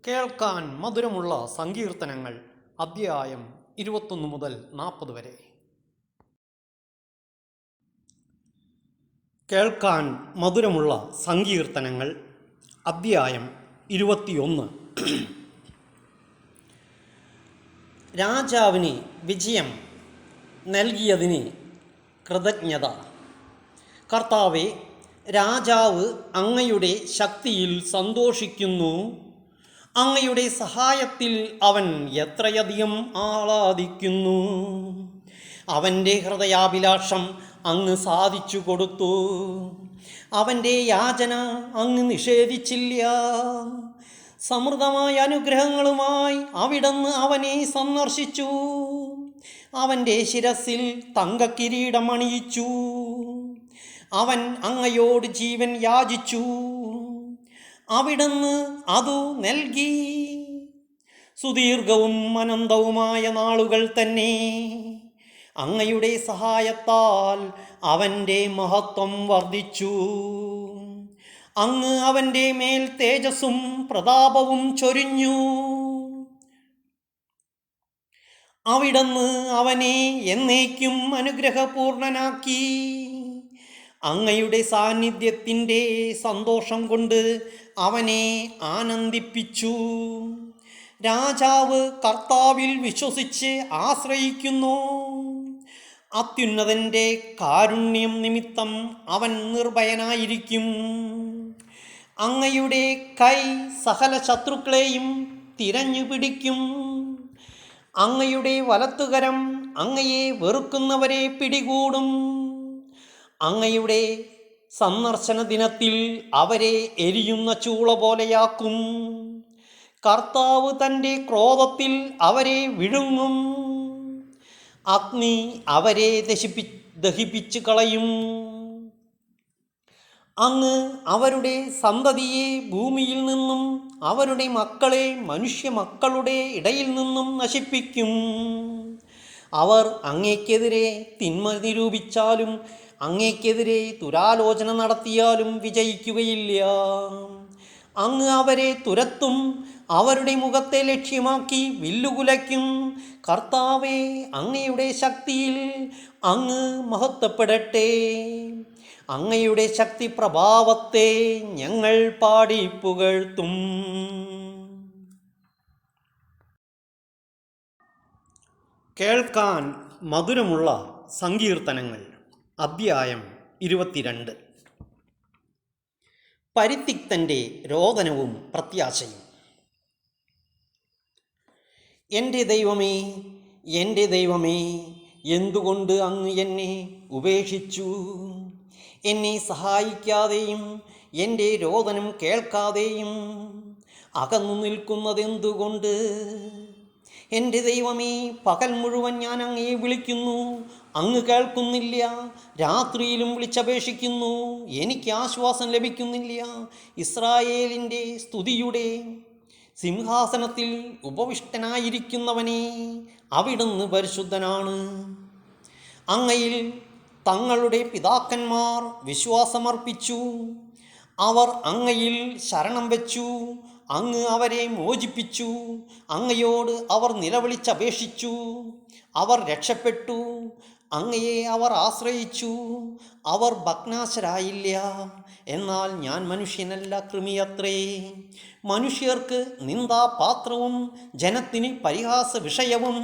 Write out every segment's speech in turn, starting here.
കേൾക്കാൻ മധുരമുള്ള സങ്കീർത്തനങ്ങൾ അധ്യായം 21 മുതൽ 40 വരെ. കേൾക്കാൻ മധുരമുള്ള സങ്കീർത്തനങ്ങൾ അധ്യായം 21. രാജാവിന് വിജയം നൽകിയതിന് കൃതജ്ഞത. കർത്താവേ, രാജാവ് അങ്ങയുടെ ശക്തിയിൽ സന്തോഷിക്കുന്നു. അങ്ങയുടെ സഹായത്തിൽ അവൻ എത്രയധികം ആഹ്ലാദിക്കുന്നു. അവൻ്റെ ഹൃദയാഭിലാഷം അങ്ങ് സാധിച്ചു കൊടുത്തു. അവൻ്റെ യാചന അങ്ങ് നിഷേധിച്ചില്ല. സമൃദ്ധമായ അനുഗ്രഹങ്ങളുമായി അവിടുന്ന് അവനെ സന്ദർശിച്ചു. അവൻ്റെ ശിരസിൽ തങ്കക്കിരീടം അണിയിച്ചു. അവൻ അങ്ങയോട് ജീവൻ യാചിച്ചു. അവിടുന്ന് അതു നൽകി. സുദീർഘവും അനന്തവുമായ നാളുകൾ തന്നെ അങ്ങയുടെ സഹായത്താൽ അവൻ്റെ മഹത്വം വർദ്ധിച്ചു. അങ്ങ് അവൻ്റെ മേൽ തേജസ്സും പ്രതാപവും ചൊരിഞ്ഞു. അവിടുന്ന് അവനെ എന്നേക്കും അനുഗ്രഹപൂർണനാക്കി. അങ്ങയുടെ സാന്നിധ്യത്തിൻ്റെ സന്തോഷം കൊണ്ട് അവനെ ആനന്ദിപ്പിച്ചു. രാജാവ് കർത്താവിൽ വിശ്വസിച്ച് ആശ്രയിക്കുന്നു. അത്യുന്നതൻ്റെ കാരുണ്യം നിമിത്തം അവൻ നിർഭയനായിരിക്കും. അങ്ങയുടെ കൈ സകല ശത്രുക്കളെയും തിരഞ്ഞു പിടിക്കും. അങ്ങയുടെ വലത്തുകരം അങ്ങയെ വെറുക്കുന്നവരെ പിടികൂടും. അങ്ങയുടെ സന്ദർശന ദിനത്തിൽ അവരെ എരിയുന്ന ചൂള പോലെയാക്കും. കർത്താവ് തൻ്റെ ക്രോധത്തിൽ അവരെ വിഴുങ്ങും. അഗ്നി അവരെ ദഹിപ്പിച്ചു കളയും. അങ്ങ് അവരുടെ സന്തതിയെ ഭൂമിയിൽ നിന്നും അവരുടെ മക്കളെ മനുഷ്യ മക്കളുടെ ഇടയിൽ നിന്നും നശിപ്പിക്കും. അവർ അങ്ങേക്കെതിരെ തിന്മ നിരൂപിച്ചാലും അങ്ങേക്കെതിരെ ദുരാലോചന നടത്തിയാലും വിജയിക്കുകയില്ല. അങ്ങ് അവരെ തുരത്തും. അവരുടെ മുഖത്തെ ലക്ഷ്യമാക്കി വില്ലുകുലയ്ക്കും. കർത്താവേ, അങ്ങയുടെ ശക്തിയിൽ അങ്ങ് മഹത്വപ്പെടട്ടെ. അങ്ങയുടെ ശക്തി പ്രഭാവത്തെ ഞങ്ങൾ പാടി പുകഴ്ത്തും. കേൾക്കാൻ മധുരമുള്ള സങ്കീർത്തനങ്ങൾ അധ്യായം 22. പരിത്യക്തൻ്റെ രോദനവും പ്രത്യാശയും. എൻ്റെ ദൈവമേ, എൻ്റെ ദൈവമേ, എന്തുകൊണ്ട് അങ്ങ് എന്നെ ഉപേക്ഷിച്ചു? എന്നെ സഹായിക്കാതെയും എൻ്റെ രോദനം കേൾക്കാതെയും അകന്നു നിൽക്കുന്നതെന്തുകൊണ്ട്? എൻ്റെ ദൈവമേ, പകൽ മുഴുവൻ ഞാൻ അങ്ങയെ വിളിക്കുന്നു, അങ്ങ് കേൾക്കുന്നില്ല. രാത്രിയിലും വിളിച്ചപേക്ഷിക്കുന്നു, എനിക്ക് ആശ്വാസം ലഭിക്കുന്നില്ല. ഇസ്രായേലിൻ്റെ സ്തുതിയുടെ സിംഹാസനത്തിൽ ഉപവിഷ്ടനായിരിക്കുന്നവനെ, അവിടുന്ന് പരിശുദ്ധനാണ്. അങ്ങയിൽ തങ്ങളുടെ പിതാക്കന്മാർ വിശ്വാസമർപ്പിച്ചു. അവർ അങ്ങയിൽ ശരണം വെച്ചു. അങ്ങ് അവരെ മോചിപ്പിച്ചു. അങ്ങയോട് അവർ നിലവിളിച്ചപേക്ഷിച്ചു. അവർ രക്ഷപ്പെട്ടു. അങ്ങയെ അവർ ആശ്രയിച്ചു. അവർ ഭഗ്നാശരായില്ല. എന്നാൽ ഞാൻ മനുഷ്യനല്ല, കൃമിയത്രേ. മനുഷ്യർക്ക് നിന്ദാപാത്രവും ജനത്തിന് പരിഹാസ വിഷയവും.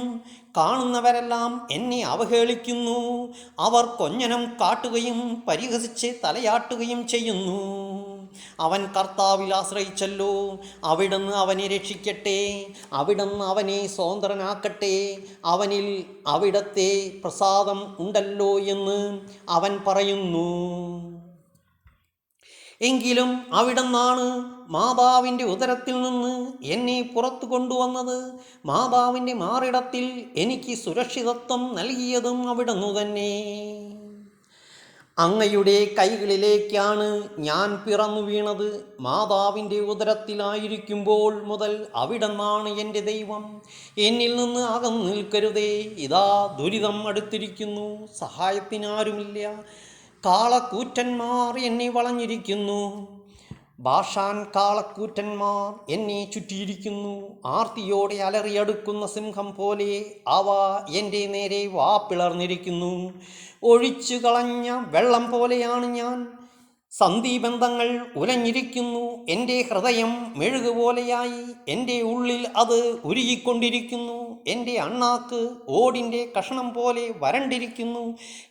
കാണുന്നവരെല്ലാം എന്നെ അവഹേളിക്കുന്നു. അവർ കൊഞ്ഞനം കാട്ടുകയും പരിഹസിച്ച് തലയാട്ടുകയും ചെയ്യുന്നു. അവൻ കർത്താവിൽ ആശ്രയിച്ചല്ലോ, അവിടുന്ന് അവനെ രക്ഷിക്കട്ടെ. അവിടുന്ന് അവനെ സ്വതന്ത്രനാക്കട്ടെ. അവനിൽ അവിടത്തെ പ്രസാദം ഉണ്ടല്ലോ എന്ന് അവൻ പറയുന്നു. എങ്കിലും അവിടുന്നാണ് മാതാവിൻ്റെ ഉദരത്തിൽ നിന്ന് എന്നെ പുറത്തു കൊണ്ടുവന്നത്. മാതാവിൻ്റെ മാറിടത്തിൽ എനിക്ക് സുരക്ഷിതത്വം നൽകിയതും അവിടുന്ന് തന്നെ. അങ്ങയുടെ കൈകളിലേക്കാണ് ഞാൻ പിറന്നു വീണത്. മാതാവിൻ്റെ ഉദരത്തിലായിരിക്കുമ്പോൾ മുതൽ അവിടുന്നാണ് എൻ്റെ ദൈവം. എന്നിൽ നിന്ന് അകന്നു നിൽക്കരുതേ. ഇതാ ദുരിതം അടുത്തിരിക്കുന്നു, സഹായത്തിനാരുമില്ല. കാളക്കൂറ്റന്മാർ എന്നെ വളഞ്ഞിരിക്കുന്നു. ഭാഷാൻ കാളക്കൂറ്റന്മാർ എന്നെ ചുറ്റിയിരിക്കുന്നു. ആർത്തിയോടെ അലറിയടുക്കുന്ന സിംഹം പോലെ അവ എൻ്റെ നേരെ വാ പിളർന്നിരിക്കുന്നു. ഒഴിച്ചു കളഞ്ഞ വെള്ളം പോലെയാണ് ഞാൻ. സന്ധിബന്ധങ്ങൾ ഉലഞ്ഞിരിക്കുന്നു. എൻ്റെ ഹൃദയം മെഴുകുപോലെയായി. എൻ്റെ ഉള്ളിൽ അത് ഉരുകിക്കൊണ്ടിരിക്കുന്നു. എൻ്റെ അണ്ണാക്ക് ഓടിൻ്റെ കഷണം പോലെ വരണ്ടിരിക്കുന്നു.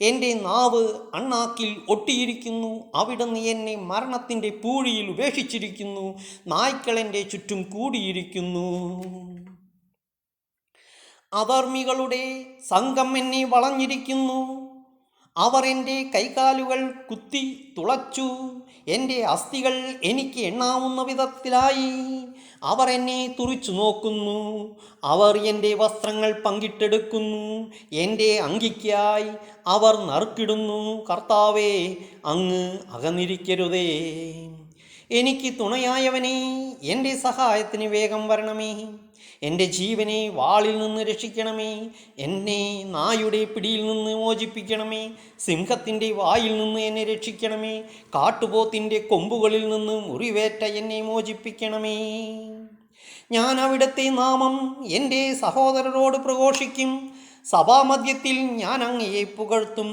എൻ്റെ നാവ് അണ്ണാക്കിൽ ഒട്ടിയിരിക്കുന്നു. അവിടുന്ന് എന്നെ മരണത്തിൻ്റെ പൂഴിയിൽ ഉപേക്ഷിച്ചിരിക്കുന്നു. നായ്ക്കൾ എൻ്റെ ചുറ്റും കൂടിയിരിക്കുന്നു. അധർമ്മികളുടെ സംഘം എന്നെ വളഞ്ഞിരിക്കുന്നു. അവർ എൻ്റെ കൈകാലുകൾ കുത്തി തുളച്ചു. എൻ്റെ അസ്ഥികൾ എനിക്ക് എണ്ണാവുന്ന വിധത്തിലായി. അവർ എന്നെ തുറിച്ചു നോക്കുന്നു. അവർ എൻ്റെ വസ്ത്രങ്ങൾ പങ്കിട്ടെടുക്കുന്നു. എൻ്റെ അങ്കിക്കായി അവർ നറുക്കിടുന്നു. കർത്താവേ, അങ്ങ് അകന്നിരിക്കരുതേ. എനിക്ക് തുണയായവനെ, എൻ്റെ സഹായത്തിന് വേഗം വരണമേ. എൻ്റെ ജീവനെ വാളിൽ നിന്ന് രക്ഷിക്കണമേ. എന്നെ നായുടെ പിടിയിൽ നിന്ന് മോചിപ്പിക്കണമേ. സിംഹത്തിൻ്റെ വായിൽ നിന്ന് എന്നെ രക്ഷിക്കണമേ. കാട്ടുപോത്തിൻ്റെ കൊമ്പുകളിൽ നിന്ന് മുറിവേറ്റ എന്നെ മോചിപ്പിക്കണമേ. ഞാൻ അവിടുത്തെ നാമം എൻ്റെ സഹോദരരോട് പ്രഘോഷിക്കും. സഭാമധ്യത്തിൽ ഞാൻ അങ്ങയെ പുകഴ്ത്തും.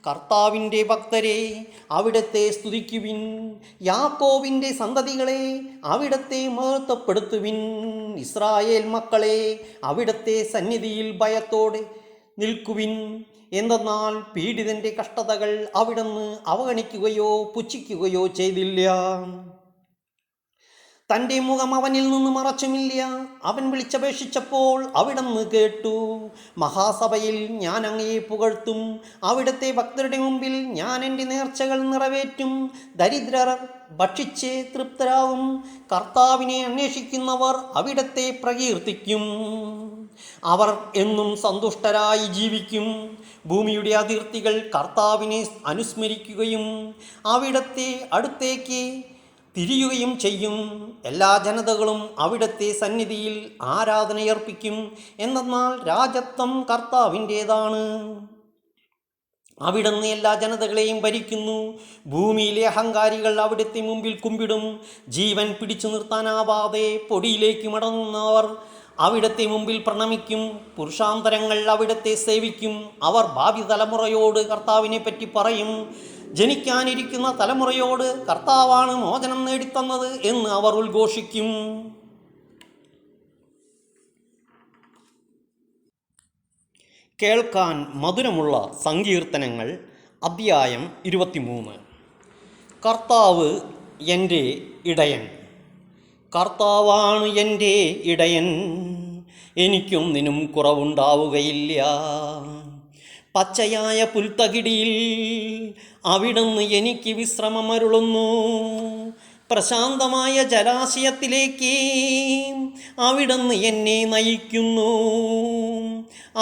കർത്താവിൻ്റെ ഭക്തരെ, അവിടുത്തെ സ്തുതിക്കുവിൻ. യാക്കോബിൻ്റെ സന്തതികളെ, അവിടുത്തെ മഹത്വപ്പെടുത്തുവിൻ. ഇസ്രായേൽ മക്കളെ, അവിടുത്തെ സന്നിധിയിൽ ഭയത്തോടെ നിൽക്കുവിൻ. എന്തെന്നാൽ പീഡിതൻ്റെ കഷ്ടതകൾ അവിടുന്ന് അവഗണിക്കുകയോ പുച്ഛിക്കുകയോ ചെയ്തില്ല. തൻ്റെ മുഖം അവനിൽ നിന്ന് മറച്ചുമില്ല. അവൻ വിളിച്ചപേക്ഷിച്ചപ്പോൾ അവിടുന്ന് കേട്ടു. മഹാസഭയിൽ ഞാൻ അങ്ങയെ പുകഴ്ത്തും. അവിടുത്തെ ഭക്തരുടെ മുമ്പിൽ ഞാൻ എൻ്റെ നേർച്ചകൾ നിറവേറ്റും. ദരിദ്രർ ഭക്ഷിച്ച് തൃപ്തരാകും. കർത്താവിനെ അന്വേഷിക്കുന്നവർ അവിടുത്തെ പ്രകീർത്തിക്കും. അവർ എന്നും സന്തുഷ്ടരായി ജീവിക്കും. ഭൂമിയുടെ അതിർത്തികൾ കർത്താവിനെ അനുസ്മരിക്കുകയും അവിടുത്തെ അടുത്തേക്ക് തിരിയുകയും ചെയ്യും. എല്ലാ ജനതകളും അവിടുത്തെ സന്നിധിയിൽ ആരാധനയർപ്പിക്കും. എന്തെന്നാൽ രാജത്വം കർത്താവിൻ്റേതാണ്. അവിടുന്ന് എല്ലാ ജനതകളെയും ഭരിക്കുന്നു. ഭൂമിയിലെ അഹങ്കാരികൾ അവിടുത്തെ മുമ്പിൽ കുമ്പിടും. ജീവൻ പിടിച്ചു നിർത്താനാവാതെ പൊടിയിലേക്ക് മടങ്ങുന്നവർ അവിടുത്തെ മുമ്പിൽ പ്രണമിക്കും. പുരുഷാന്തരങ്ങൾ അവിടുത്തെ സേവിക്കും. അവർ ഭാവി തലമുറയോട് കർത്താവിനെ പറ്റി പറയും. ജനിക്കാനിരിക്കുന്ന തലമുറയോട് കർത്താവാണ് മോചനം നേടിത്തന്നത് എന്ന് അവർ ഉദ്ഘോഷിക്കും. കേൾക്കാൻ മധുരമുള്ള സങ്കീർത്തനങ്ങൾ അധ്യായം 23. കർത്താവ് എൻ്റെ ഇടയൻ. കർത്താവാണ് എൻ്റെ ഇടയൻ, എനിക്കൊന്നിനും കുറവുണ്ടാവുകയില്ല. പച്ചയായ പുൽത്തകിടിയിൽ അവിടുന്ന് എനിക്ക് വിശ്രമമരുളുന്നു. പ്രശാന്തമായ ജലാശയത്തിലേക്ക് അവിടുന്ന് എന്നെ നയിക്കുന്നു.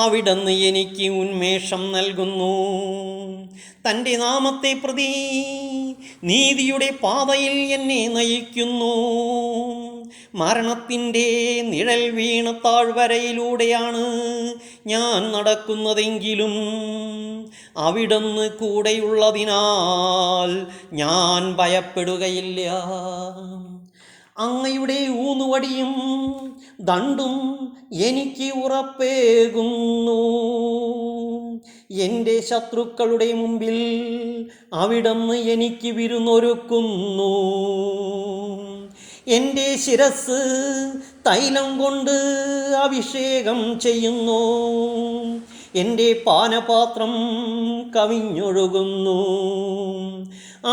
അവിടുന്ന് എനിക്ക് ഉന്മേഷം നൽകുന്നു. തൻ്റെ നാമത്തെ പ്രതി നീതിയുടെ പാതയിൽ എന്നെ നയിക്കുന്നു. മരണത്തിൻ്റെ നിഴൽ വീണ താഴ്വരയിലൂടെയാണ് ഞാൻ നടക്കുന്നതെങ്കിലും അവിടുന്ന് കൂടെയുള്ളതിനാൽ ഞാൻ ഭയപ്പെടുകയില്ല. അങ്ങയുടെ ഊന്നുവടിയും ദണ്ടും എനിക്ക് ഉറപ്പേകുന്നു. എൻ്റെ ശത്രുക്കളുടെ മുമ്പിൽ അവിടുന്ന് എനിക്ക് വിരുന്നൊരുക്കുന്നു. എൻ്റെ ശിരസ് തൈലം കൊണ്ട് അഭിഷേകം ചെയ്യുന്നു. എൻ്റെ പാനപാത്രം കവിഞ്ഞൊഴുകുന്നു.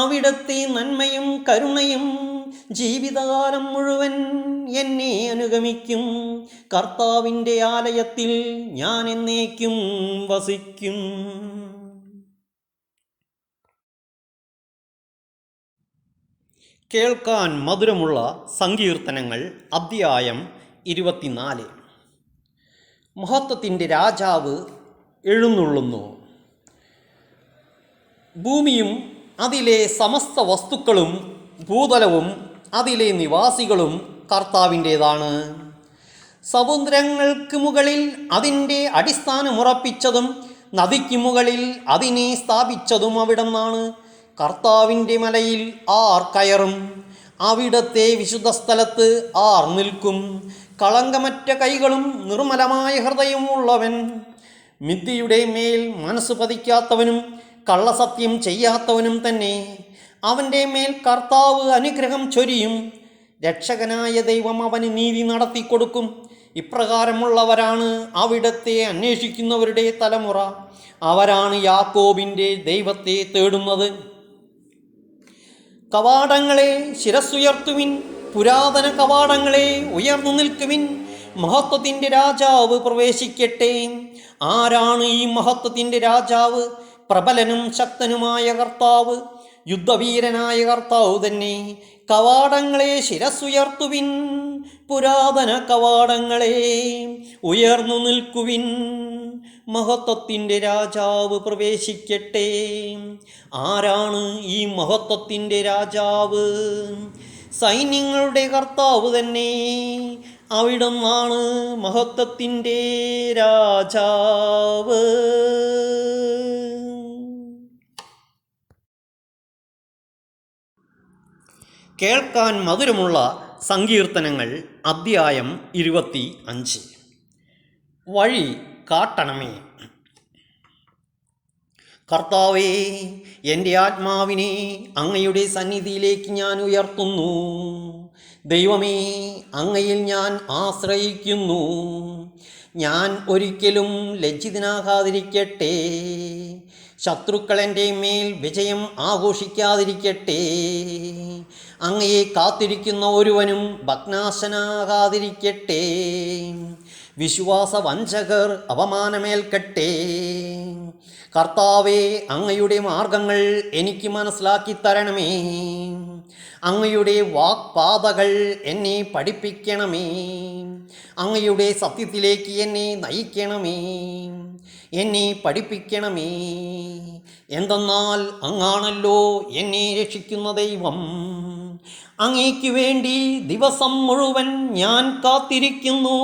അവിടുത്തെ നന്മയും കരുണയും ജീവിതകാലം മുഴുവൻ എന്നെ അനുഗമിക്കും. കർത്താവിൻ്റെ ആലയത്തിൽ ഞാൻ എന്നേക്കും വസിക്കും. കേൾക്കാൻ മധുരമുള്ള സങ്കീർത്തനങ്ങൾ അധ്യായം 24. മഹത്വത്തിൻ്റെ രാജാവ് എഴുന്നള്ളുന്നു. ഭൂമിയും അതിലെ സമസ്ത വസ്തുക്കളും ഭൂതലവും അതിലെ നിവാസികളും കർത്താവിൻ്റേതാണ്. സമുദ്രങ്ങൾക്ക് മുകളിൽ അതിൻ്റെ അടിസ്ഥാനമുറപ്പിച്ചതും നദിക്ക് മുകളിൽ അതിനെ സ്ഥാപിച്ചതും അവിടുന്നാണ്. കർത്താവിൻ്റെ മലയിൽ ആർ കയറും? അവിടത്തെ വിശുദ്ധ സ്ഥലത്ത് ആർ നിൽക്കും. കളങ്കമറ്റ കൈകളും നിർമ്മലമായ ഹൃദയമുള്ളവൻ, മിഥ്യയുടെ മേൽ മനസ്സ് പതിക്കാത്തവനും കള്ളസത്യം ചെയ്യാത്തവനും തന്നെ. അവൻ്റെ മേൽ കർത്താവ് അനുഗ്രഹം ചൊരിയും. രക്ഷകനായ ദൈവം അവന് നീതി നടത്തിക്കൊടുക്കും. ഇപ്രകാരമുള്ളവരാണ് അവിടത്തെ അന്വേഷിക്കുന്നവരുടെ തലമുറ. അവരാണ് യാക്കോബിൻ്റെ ദൈവത്തെ തേടുന്നത്. കവാടങ്ങളെ ശിരസ്സുയർത്തുവിൻ, പുരാതന കവാടങ്ങളെ ഉയർന്നു നിൽക്കുവിൻ. മഹത്വത്തിൻ്റെ രാജാവ് പ്രവേശിക്കട്ടെ. ആരാണ് ഈ മഹത്വത്തിൻ്റെ രാജാവ്? പ്രബലനും ശക്തനുമായ കർത്താവ്, യുദ്ധവീരനായ കർത്താവ് തന്നെ. കവാടങ്ങളെ ശിരസ്സുയർത്തുവിൻ, പുരാതന കവാടങ്ങളെ ഉയർന്നു നിൽക്കുവിൻ. മഹത്വത്തിൻ്റെ രാജാവ് പ്രവേശിക്കട്ടെ. ആരാണ് ഈ മഹത്വത്തിൻ്റെ രാജാവ്? സൈന്യങ്ങളുടെ കർത്താവ് തന്നെ. അവിടുന്നാണ് മഹത്വത്തിൻ്റെ രാജാവ്. കേൾക്കാൻ മധുരമുള്ള സങ്കീർത്തനങ്ങൾ അദ്ധ്യായം 25. വഴി കാട്ടണമേ. കർത്താവേ, എൻ്റെ ആത്മാവിനെ അങ്ങയുടെ സന്നിധിയിലേക്ക് ഞാൻ ഉയർത്തുന്നു. ദൈവമേ, അങ്ങയിൽ ഞാൻ ആശ്രയിക്കുന്നു. ഞാൻ ഒരിക്കലും ലജ്ജിതനാകാതിരിക്കട്ടെ. ശത്രുക്കൾ എൻ്റെ മേൽ വിജയം ആഘോഷിക്കാതിരിക്കട്ടെ. അങ്ങയെ കാത്തിരിക്കുന്ന ഒരുവനും ഭഗ്നാശനാകാതിരിക്കട്ടെ. വിശ്വാസവഞ്ചകർ അപമാനമേൽക്കട്ടെ. കർത്താവേ, അങ്ങയുടെ മാർഗങ്ങൾ എനിക്ക് മനസ്സിലാക്കി തരണമേ. അങ്ങയുടെ വാക്പാതകൾ എന്നെ പഠിപ്പിക്കണമേ. അങ്ങയുടെ സത്യത്തിലേക്ക് എന്നെ നയിക്കണമേ. എന്നെ പഠിപ്പിക്കണമേ. എന്തെന്നാൽ അങ്ങാണല്ലോ എന്നെ രക്ഷിക്കുന്ന ദൈവം. അങ്ങേക്ക് വേണ്ടി ദിവസം മുഴുവൻ ഞാൻ കാത്തിരിക്കുന്നു.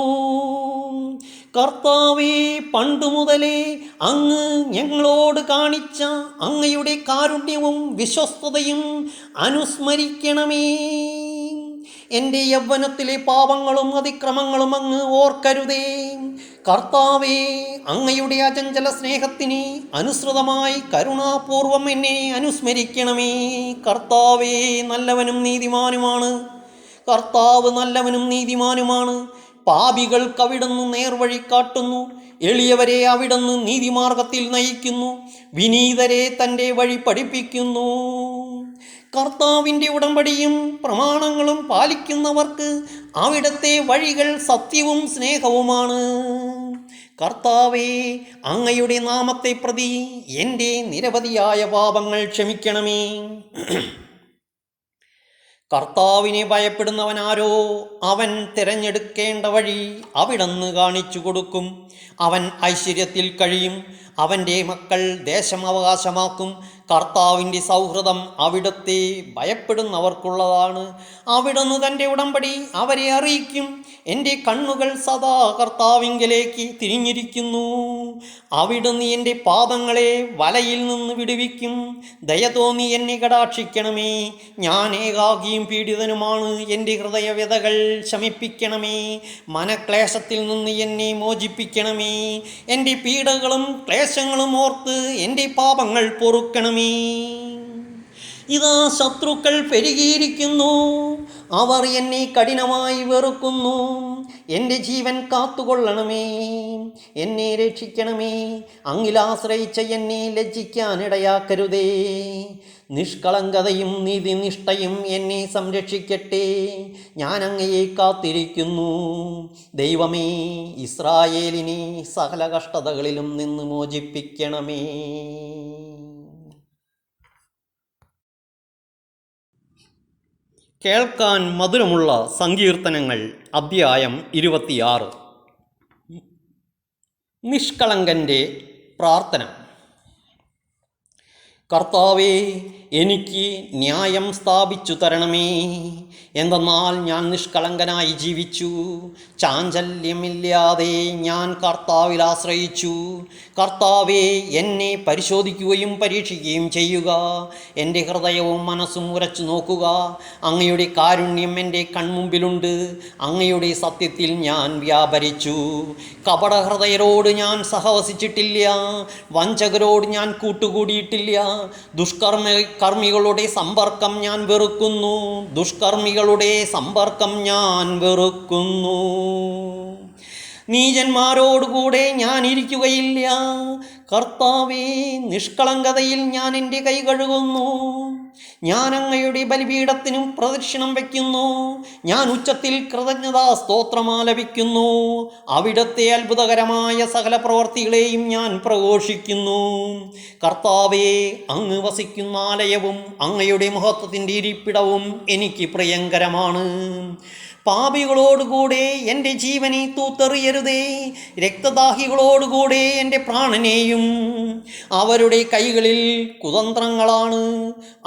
കർത്താവേ, പണ്ടുമുതലേ അങ്ങ് ഞങ്ങളോട് കാണിച്ച അങ്ങയുടെ കാരുണ്യവും വിശ്വസ്തതയും അനുസ്മരിക്കണമേ. എൻ്റെ യൗവനത്തിലെ പാപങ്ങളും അതിക്രമങ്ങളും അങ്ങ് ഓർക്കരുതേ. കർത്താവേ, അങ്ങയുടെ അചഞ്ചല സ്നേഹത്തിന് അനുസൃതമായി കരുണാപൂർവം എന്നെ അനുസ്മരിക്കണമേ. കർത്താവേ നല്ലവനും നീതിമാനുമാണ്. കർത്താവ് നല്ലവനും നീതിമാനുമാണ്. പാപികൾക്ക് അവിടുന്ന് നേർവഴി കാട്ടുന്നു. എളിയവരെ അവിടുന്ന് നീതിമാർഗത്തിൽ നയിക്കുന്നു. വിനീതരെ തൻ്റെ വഴി പഠിപ്പിക്കുന്നു. കർത്താവിൻ്റെ ഉടമ്പടിയും പ്രമാണങ്ങളും പാലിക്കുന്നവർക്ക് അവിടുത്തെ വഴികൾ സത്യവും സ്നേഹവുമാണ്. കർത്താവേ, അങ്ങയുടെ നാമത്തെ പ്രതി എൻ്റെ നിരവധിയായ പാപങ്ങൾ ക്ഷമിക്കണമേ. കർത്താവിനെ ഭയപ്പെടുന്നവനാരോ? അവൻ തിരഞ്ഞെടുക്കേണ്ട വഴി അവിടുന്ന് കാണിച്ചു കൊടുക്കും. അവൻ ഐശ്വര്യത്തിൽ കഴിയും. അവൻ്റെ മക്കൾ ദേശം അവകാശമാക്കും. കർത്താവിൻ്റെ സൗഹൃദം അവിടുത്തെ ഭയപ്പെടുന്നവർക്കുള്ളതാണ്. അവിടുന്ന് തൻ്റെ ഉടമ്പടി അവരെ അറിയിക്കും. എൻ്റെ കണ്ണുകൾ സദാ കർത്താവിങ്കലേക്ക് തിരിഞ്ഞിരിക്കുന്നു. അവിടുന്ന് എൻ്റെ പാദങ്ങളെ വലയിൽ നിന്ന് വിടുവിക്കും. ദയ തോന്നി എന്നെ കടാക്ഷിക്കണമേ. ഞാൻ ഏകാകിയും പീഡിതനുമാണ്. എൻ്റെ ഹൃദയവ്യതകൾ ശമിപ്പിക്കണമേ. മനക്ലേശത്തിൽ നിന്ന് എന്നെ മോചിപ്പിക്കണമേ. എൻ്റെ പീഡകളും ക്ലേശങ്ങളും ഓർത്ത് എൻ്റെ പാപങ്ങൾ പൊറുക്കണമേ. ഇതാ ശത്രുക്കൾ പെരുകിയിരിക്കുന്നു. അവർ എന്നെ കഠിനമായി വെറുക്കുന്നു. എൻ്റെ ജീവൻ കാത്തുകൊള്ളണമേ. എന്നെ രക്ഷിക്കണമേ. അങ്ങിലാശ്രയിച്ച എന്നെ ലജ്ജിക്കാനിടയാക്കരുതേ. നിഷ്കളങ്കതയും നീതിനിഷ്ഠയും എന്നെ സംരക്ഷിക്കട്ടെ. ഞാൻ അങ്ങയെ കാത്തിരിക്കുന്നു. ദൈവമേ, ഇസ്രായേലിനെ സകല കഷ്ടതകളിലും നിന്ന് മോചിപ്പിക്കണമേ. കേൾക്കാൻ മധുരമുള്ള സങ്കീർത്തനങ്ങൾ അദ്ധ്യായം 26. നിഷ്കളങ്കൻ്റെ പ്രാർത്ഥന. കർത്താവേ, എനിക്ക് ന്യായം സ്ഥാപിച്ചു തരണമേ. എന്തെന്നാൽ ഞാൻ നിഷ്കളങ്കനായി ജീവിച്ചു, ചാഞ്ചല്യമില്ലാതെ ഞാൻ കർത്താവിൽ ആശ്രയിച്ചു. കർത്താവേ, എന്നെ പരിശോധിക്കുകയും പരീക്ഷിക്കുകയും ചെയ്യുക. എൻ്റെ ഹൃദയവും മനസ്സും ഉരച്ചു നോക്കുക. അങ്ങയുടെ കാരുണ്യം എൻ്റെ കൺമുമ്പിലുണ്ട്. അങ്ങയുടെ സത്യത്തിൽ ഞാൻ വ്യാപരിച്ചു. കപടഹൃദയരോട് ഞാൻ സഹവസിച്ചിട്ടില്ല, വഞ്ചകരോട് ഞാൻ കൂട്ടുകൂടിയിട്ടില്ല. കർമ്മികളുടെ സമ്പർക്കം ഞാൻ വെറുക്കുന്നു. ദുഷ്കർമ്മികളുടെ സമ്പർക്കം ഞാൻ വെറുക്കുന്നു. നീചന്മാരോടുകൂടെ ഞാൻ ഇരിക്കുകയില്ല. കർത്താവേ, നിഷ്കളങ്കതയിൽ ഞാൻ എൻ്റെ കൈ കഴുകുന്നു. ഞാൻ അങ്ങയുടെ ബലിപീഠത്തിനും പ്രദക്ഷിണം വയ്ക്കുന്നു. ഞാൻ ഉച്ചത്തിൽ കൃതജ്ഞതാ സ്തോത്രമാലപിക്കുന്നു. അവിടുത്തെ അത്ഭുതകരമായ സകല പ്രവൃത്തികളെയും ഞാൻ പ്രഘോഷിക്കുന്നു. കർത്താവേ, അങ്ങ് വസിക്കുന്ന ആലയവും അങ്ങയുടെ മഹത്വത്തിൻ്റെ ഇരിപ്പിടവും എനിക്ക് പ്രിയങ്കരമാണ്. പാപികളോടുകൂടെ എൻ്റെ ജീവനെ തൂത്തെറിയരുതേ, രക്തദാഹികളോടുകൂടെ എൻ്റെ പ്രാണനെയും. അവരുടെ കൈകളിൽ കുതന്ത്രങ്ങളാണ്,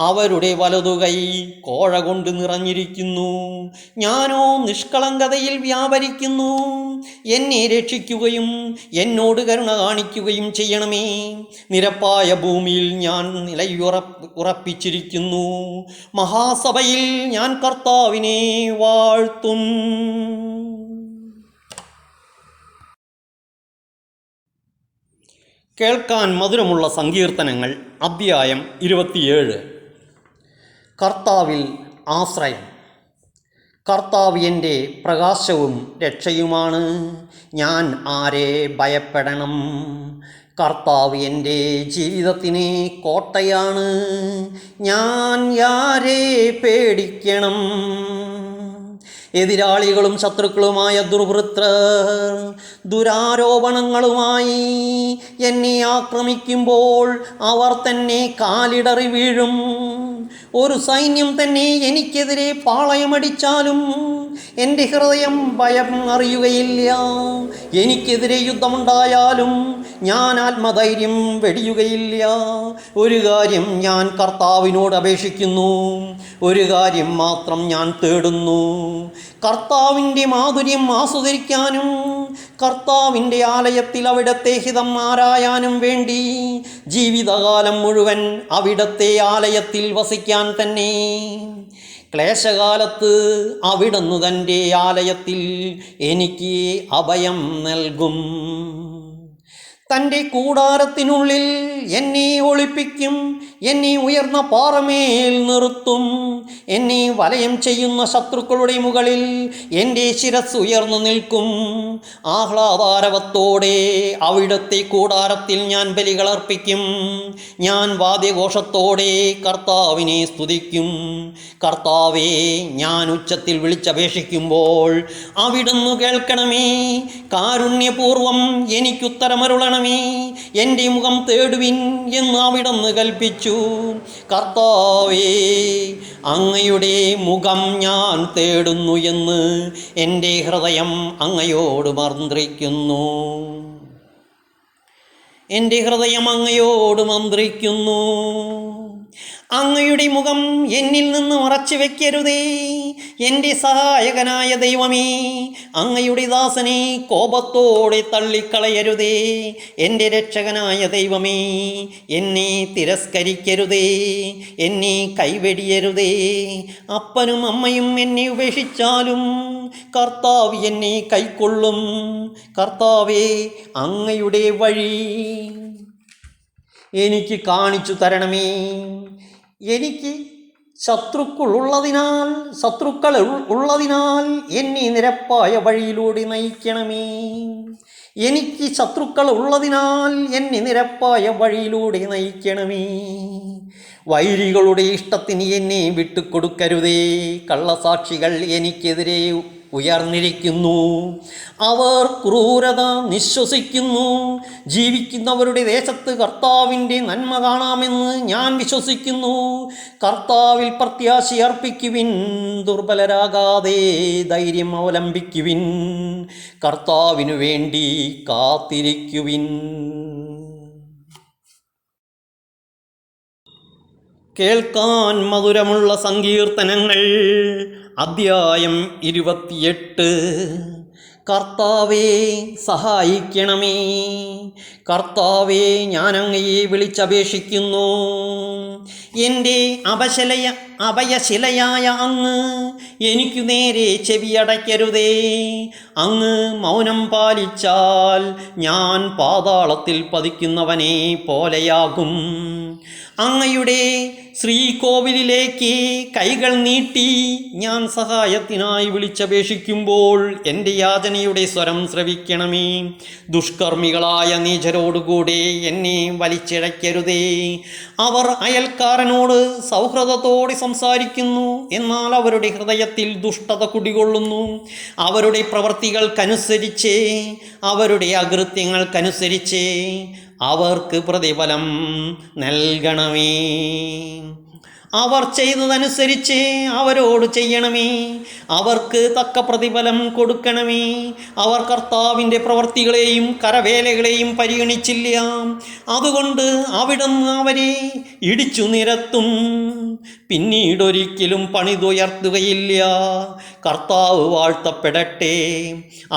അവരുടെ വലതുകൈ കോഴ കൊണ്ട് നിറഞ്ഞിരിക്കുന്നു. ഞാനോ നിഷ്കളങ്കതയിൽ വ്യാപരിക്കുന്നു. എന്നെ രക്ഷിക്കുകയും എന്നോട് കരുണ കാണിക്കുകയും ചെയ്യണമേ. നിരപ്പായ ഭൂമിയിൽ ഞാൻ നിലയുറപ്പിച്ചിരിക്കുന്നു. മഹാസഭയിൽ ഞാൻ കർത്താവിനെ വാഴ്ത്തും. കേൾക്കാൻ മധുരമുള്ള സങ്കീർത്തനങ്ങൾ, അധ്യായം 27. കർത്താവിൽ ആശ്രയം. കർത്താവ് എൻ്റെ പ്രകാശവും രക്ഷയുമാണ്. ഞാൻ ആരെ ഭയപ്പെടണം? കർത്താവ് എൻ്റെ ജീവിതത്തിന് കോട്ടയാണ്. ഞാൻ ആരെ പേടിക്കണം? എതിരാളികളും ശത്രുക്കളുമായ ദുർവൃത്തർ ദുരാരോപണങ്ങളുമായി എന്നെ ആക്രമിക്കുമ്പോൾ അവർ തന്നെ കാലിടറി വീഴും. ഒരു സൈന്യം തന്നെ എനിക്കെതിരെ പാളയമടിച്ചാലും എൻ്റെ ഹൃദയം ഭയം അറിയുകയില്ല. എനിക്കെതിരെ യുദ്ധമുണ്ടായാലും ഞാൻ ആത്മധൈര്യം വെടിയുകയില്ല. ഒരു കാര്യം ഞാൻ കർത്താവിനോട് അപേക്ഷിക്കുന്നു, ഒരു കാര്യം മാത്രം ഞാൻ തേടുന്നു. കർത്താവിൻ്റെ മാധുര്യം ആസ്വദിക്കാനും കർത്താവിൻ്റെ ആലയത്തിൽ അവിടുത്തെ ഹിതം ആരായാനും വേണ്ടി ജീവിതകാലം മുഴുവൻ അവിടുത്തെ ആലയത്തിൽ വസിക്കാൻ തന്നെ. ക്ലേശകാലത്ത് അവിടുന്ന് തൻ്റെ ആലയത്തിൽ എനിക്ക് അഭയം നൽകും. തൻ്റെ കൂടാരത്തിനുള്ളിൽ എന്നെ ഒളിപ്പിക്കും. എന്നെ ഉയർന്ന പാറമേൽ നിർത്തും. എന്നെ വലയം ചെയ്യുന്ന ശത്രുക്കളുടെ മുകളിൽ എൻ്റെ ശിരസ് ഉയർന്നു നിൽക്കും. ആഹ്ലാദാരവത്തോടെ അവിടുത്തെ കൂടാരത്തിൽ ഞാൻ ബലികളർപ്പിക്കും. ഞാൻ വാദ്യഘോഷത്തോടെ കർത്താവിനെ സ്തുതിക്കും. കർത്താവേ, ഞാൻ ഉച്ചത്തിൽ വിളിച്ചപേക്ഷിക്കുമ്പോൾ അവിടുന്ന് കേൾക്കണമേ. കാരുണ്യപൂർവം എനിക്കുത്തരമരുളണമേ. എൻ്റെ മുഖം തേടുവിൻ എന്ന് അവിടുന്ന് കൽപ്പിച്ചു. കർത്താവേ, അങ്ങയുടെ മുഖം ഞാൻ തേടുന്നു എന്ന് എൻ്റെ ഹൃദയം അങ്ങയോട് മന്ത്രിക്കുന്നു. എൻ്റെ ഹൃദയം അങ്ങയോട് മന്ത്രിക്കുന്നു. അങ്ങയുടെ മുഖം എന്നിൽ നിന്ന് മറച്ചു വയ്ക്കരുതേ. എൻ്റെ സഹായകനായ ദൈവമേ, അങ്ങയുടെ ദാസനെ കോപത്തോടെ തള്ളിക്കളയരുതേ. എൻ്റെ രക്ഷകനായ ദൈവമേ, എന്നെ തിരസ്കരിക്കരുതേ, എന്നെ കൈവെടിയരുതേ. അപ്പനും അമ്മയും എന്നെ ഉപേക്ഷിച്ചാലും കർത്താവ് എന്നെ കൈക്കൊള്ളും. കർത്താവേ, അങ്ങയുടെ വഴി എനിക്ക് കാണിച്ചു തരണമേ. എനിക്ക് ശത്രുക്കൾ ഉള്ളതിനാൽ എന്നെ നിരപ്പായ വഴിയിലൂടെ നയിക്കണമേ. എനിക്ക് ശത്രുക്കൾ ഉള്ളതിനാൽ എന്നെ നിരപ്പായ വഴിയിലൂടെ നയിക്കണമേ. വൈരികളുടെ ഇഷ്ടത്തിന് എന്നെ വിട്ടുകൊടുക്കരുതേ. കള്ളസാക്ഷികൾ എനിക്കെതിരെ ഉയർന്നിരിക്കുന്നു. അവർ ക്രൂരത നിശ്വസിക്കുന്നു. ജീവിക്കുന്നവരുടെ ദേശത്ത് കർത്താവിൻ്റെ നന്മ കാണാമെന്ന് ഞാൻ വിശ്വസിക്കുന്നു. കർത്താവിൽ പ്രത്യാശയർപ്പിക്കുവിൻ. ദുർബലരാകാതെ ധൈര്യം അവലംബിക്കുവിൻ. കർത്താവിനു വേണ്ടി കാത്തിരിക്കുവിൻ. കേൾക്കാൻ മധുരമുള്ള സങ്കീർത്തനങ്ങൾ അദ്ധ്യായം 28. കർത്താവേ സഹായിക്കണമേ. കർത്താവേ, ഞാൻ അങ്ങയെ വിളിച്ചപേക്ഷിക്കുന്നു. എൻ്റെ അഭയശിലയായ അങ്ങ് എനിക്കു നേരെ ചെവിയടയ്ക്കരുതേ. അങ്ങ് മൗനം പാലിച്ചാൽ ഞാൻ പാതാളത്തിൽ പതിക്കുന്നവനെ പോലെയാകും. അങ്ങയുടെ ശ്രീകോവിലിലേക്ക് കൈകൾ നീട്ടി ഞാൻ സഹായത്തിനായി വിളിച്ചപേക്ഷിക്കുമ്പോൾ എൻ്റെ യാചനയുടെ സ്വരം ശ്രവിക്കണമേ. ദുഷ്കർമ്മികളായ നീചരോടുകൂടെ എന്നെ വലിച്ചിഴയ്ക്കരുതേ. അവർ അയൽക്കാരനോട് സൗഹൃദത്തോടെ സംസാരിക്കുന്നു, എന്നാൽ അവരുടെ ഹൃദയത്തിൽ ദുഷ്ടത കുടികൊള്ളുന്നു. അവരുടെ പ്രവൃത്തികൾക്കനുസരിച്ച്, അവരുടെ അകൃത്യങ്ങൾക്കനുസരിച്ച് അവർക്ക് പ്രതിഫലം നൽകണമേ. അവർ ചെയ്തതനുസരിച്ച് അവരോട് ചെയ്യണമേ. അവർക്ക് തക്ക പ്രതിഫലം കൊടുക്കണമേ. അവർ കർത്താവിൻ്റെ പ്രവൃത്തികളെയും കരവേലകളെയും പരിഗണിച്ചില്ല. അതുകൊണ്ട് അവിടുന്ന് അവരെ ഇടിച്ചു നിരത്തും, പിന്നീടൊരിക്കലും പണിതുയർത്തുകയില്ല. കർത്താവ് വാഴ്ത്തപ്പെടട്ടെ.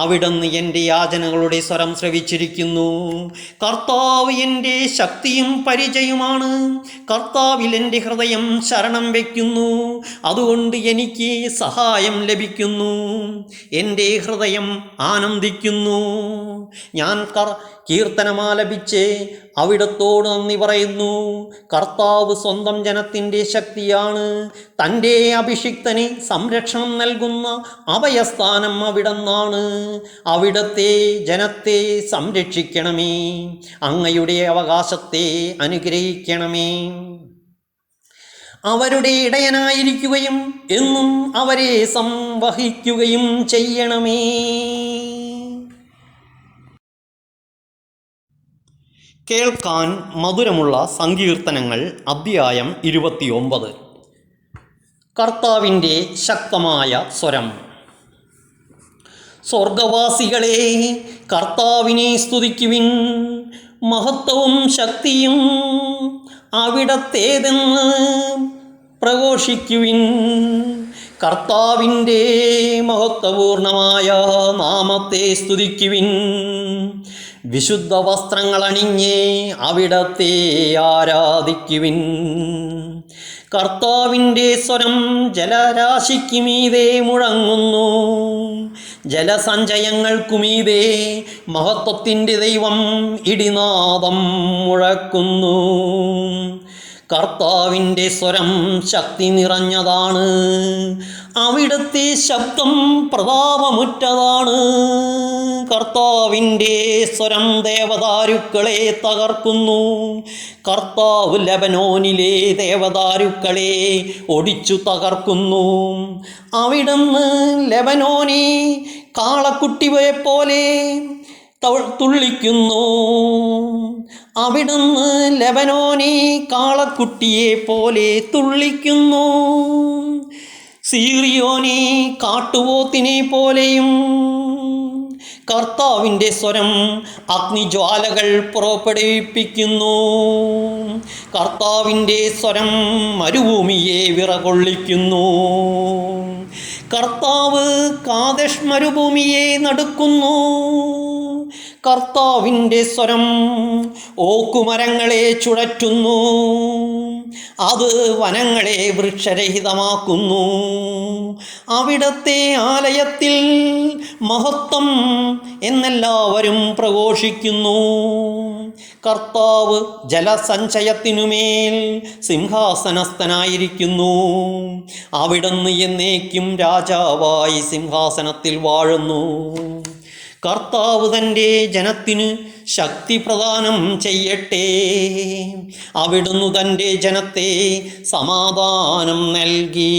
അവിടുന്ന് എൻ്റെ യാചനകളുടെ സ്വരം ശ്രവിച്ചിരിക്കുന്നു. കർത്താവ് എൻ്റെ ശക്തിയും പരിചയവുമാണ്. കർത്താവിൽ എൻ്റെ ഹൃദയം ശരണം വയ്ക്കുന്നു. അതുകൊണ്ട് എനിക്ക് സഹായം ലഭിക്കുന്നു. എൻ്റെ ഹൃദയം ആനന്ദിക്കുന്നു. ഞാൻ കീർത്തനമാലപിച്ച് അവിടത്തോട് നന്ദി പറയുന്നു. കർത്താവ് സ്വന്തം ജനത്തിൻ്റെ ശക്തിയാണ്. തൻ്റെ അഭിഷിക്തന് സംരക്ഷണം നൽകുന്ന അഭയസ്ഥാനം അവിടുന്നാണ്. അവിടുത്തെ ജനത്തെ സംരക്ഷിക്കണമേ. അങ്ങയുടെ അവകാശത്തെ അനുഗ്രഹിക്കണമേ. അവരുടെ ഇടയനായിരിക്കുകയും എന്നും അവരെ സംവഹിക്കുകയും ചെയ്യണമേ. കേൾക്കാൻ മധുരമുള്ള സങ്കീർത്തനങ്ങൾ അദ്ധ്യായം 29. കർത്താവിൻ്റെ ശക്തമായ സ്വരം. സ്വർഗവാസികളെ, കർത്താവിനെ സ്തുതിക്കുവിൻ. മഹത്വവും ശക്തിയും അവിടത്തേതെന്ന് പ്രഘോഷിക്കുവിൻ. കർത്താവിൻ്റെ മഹത്വപൂർണമായ നാമത്തെ സ്തുതിക്കുവിൻ. വിശുദ്ധ വസ്ത്രങ്ങൾ അണിഞ്ഞ് അവിടത്തെ ആരാധിക്കുവിൻ. കർത്താവിൻ്റെ സ്വരം ജലരാശിക്കുമീതെ മുഴങ്ങുന്നു. ജലസഞ്ചയങ്ങൾക്കുമീതെ മഹത്വത്തിൻ്റെ ദൈവം ഇടിനാദം മുഴക്കുന്നു. കർത്താവിൻ്റെ സ്വരം ശക്തി നിറഞ്ഞതാണ്. അവിടുത്തെ ശബ്ദം പ്രതാപമുറ്റതാണ്. കർത്താവിൻ്റെ സ്വരം ദേവദാരുക്കളെ തകർക്കുന്നു. കർത്താവ് ലെബനോനിലെ ദേവദാരുക്കളെ ഒടിച്ചു തകർക്കുന്നു. അവിടുന്ന് ലെബനോനെ കാളക്കുട്ടിയെ പോലെ തുള്ളിക്കുന്നു. അവിടുന്ന് ലെബനോനെ കാളക്കുട്ടിയെ പോലെ തുള്ളിക്കുന്നു. സീറിയോനെ കാട്ടുപോത്തിനെ പോലെയും. കർത്താവിൻ്റെ സ്വരം അഗ്നിജ്വാലകൾ പുറപ്പെടുവിപ്പിക്കുന്നു. കർത്താവിൻ്റെ സ്വരം മരുഭൂമിയെ വിറകൊള്ളിക്കുന്നു. കർത്താവ് കാദേശ് മരുഭൂമിയെ നടുക്കുന്നു. കർത്താവിൻ്റെ സ്വരം ഓക്കുമരങ്ങളെ ചുഴറ്റുന്നു. അത് വനങ്ങളെ വൃക്ഷരഹിതമാക്കുന്നു. അവിടത്തെ ആലയത്തിൽ മഹത്വം എന്നെല്ലാവരും പ്രഘോഷിക്കുന്നു. കർത്താവ് ജലസഞ്ചയത്തിനുമേൽ സിംഹാസനസ്ഥനായിരിക്കുന്നു. അവിടുന്ന് എന്നേക്കും രാജാവായി സിംഹാസനത്തിൽ വാഴുന്നു. കർത്താവ് തൻ്റെ ജനത്തിന് ശക്തി പ്രദാനം ചെയ്യട്ടെ. അവിടുന്ന് തൻ്റെ ജനത്തെ സമാധാനം നൽകി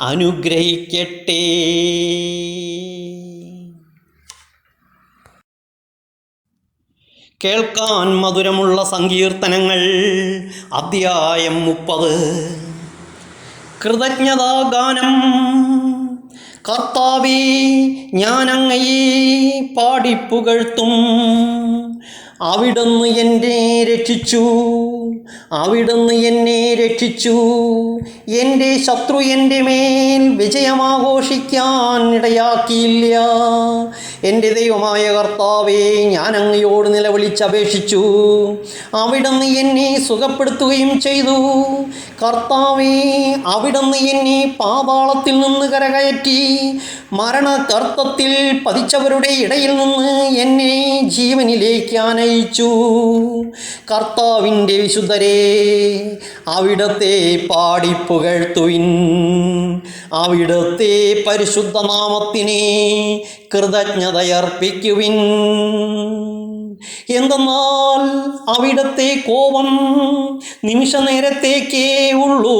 അനുഗ്രഹിക്കട്ടെ. കേൾക്കാൻ മധുരമുള്ള സങ്കീർത്തനങ്ങൾ അദ്ധ്യായം 30. കൃതജ്ഞതാഗാനം. കർത്താവേ, ഞാൻ അങ്ങയെ പാടിപ്പുകഴ്ത്തും. അവിടുന്ന് എന്നെ രക്ഷിച്ചു. അവിടുന്ന് എന്നെ രക്ഷിച്ചു. എൻ്റെ ശത്രു എൻ്റെ മേൽ വിജയമാഘോഷിക്കാൻ ഇടയാക്കിയില്ല. എൻ്റെ ദൈവമായ കർത്താവേ, ഞാൻ അങ്ങയോട് നിലവിളിച്ചപേക്ഷിച്ചു. അവിടുന്ന് എന്നെ സുഖപ്പെടുത്തുകയും ചെയ്തു. കർത്താവേ, അവിടുന്ന് എന്നെ പാതാളത്തിൽ നിന്ന് കരകയറ്റി മരണഗർത്തത്തിൽ പതിച്ചവരുടെ ഇടയിൽ നിന്ന് എന്നെ ജീവനിലേക്ക് ആനയിച്ചു. കർത്താവിൻ്റെ വിശുദ്ധരേ, അവിടുത്തെ പാടിപ്പുകഴ്ത്തുവിൻ. അവിടുത്തെ പരിശുദ്ധ നാമത്തിനെ കൃതജ്ഞതയർപ്പിക്കുവിൻ. എന്തെന്നാൽ അവിടുത്തെ കോപം നിമിഷനേരത്തേക്കേ ഉള്ളൂ,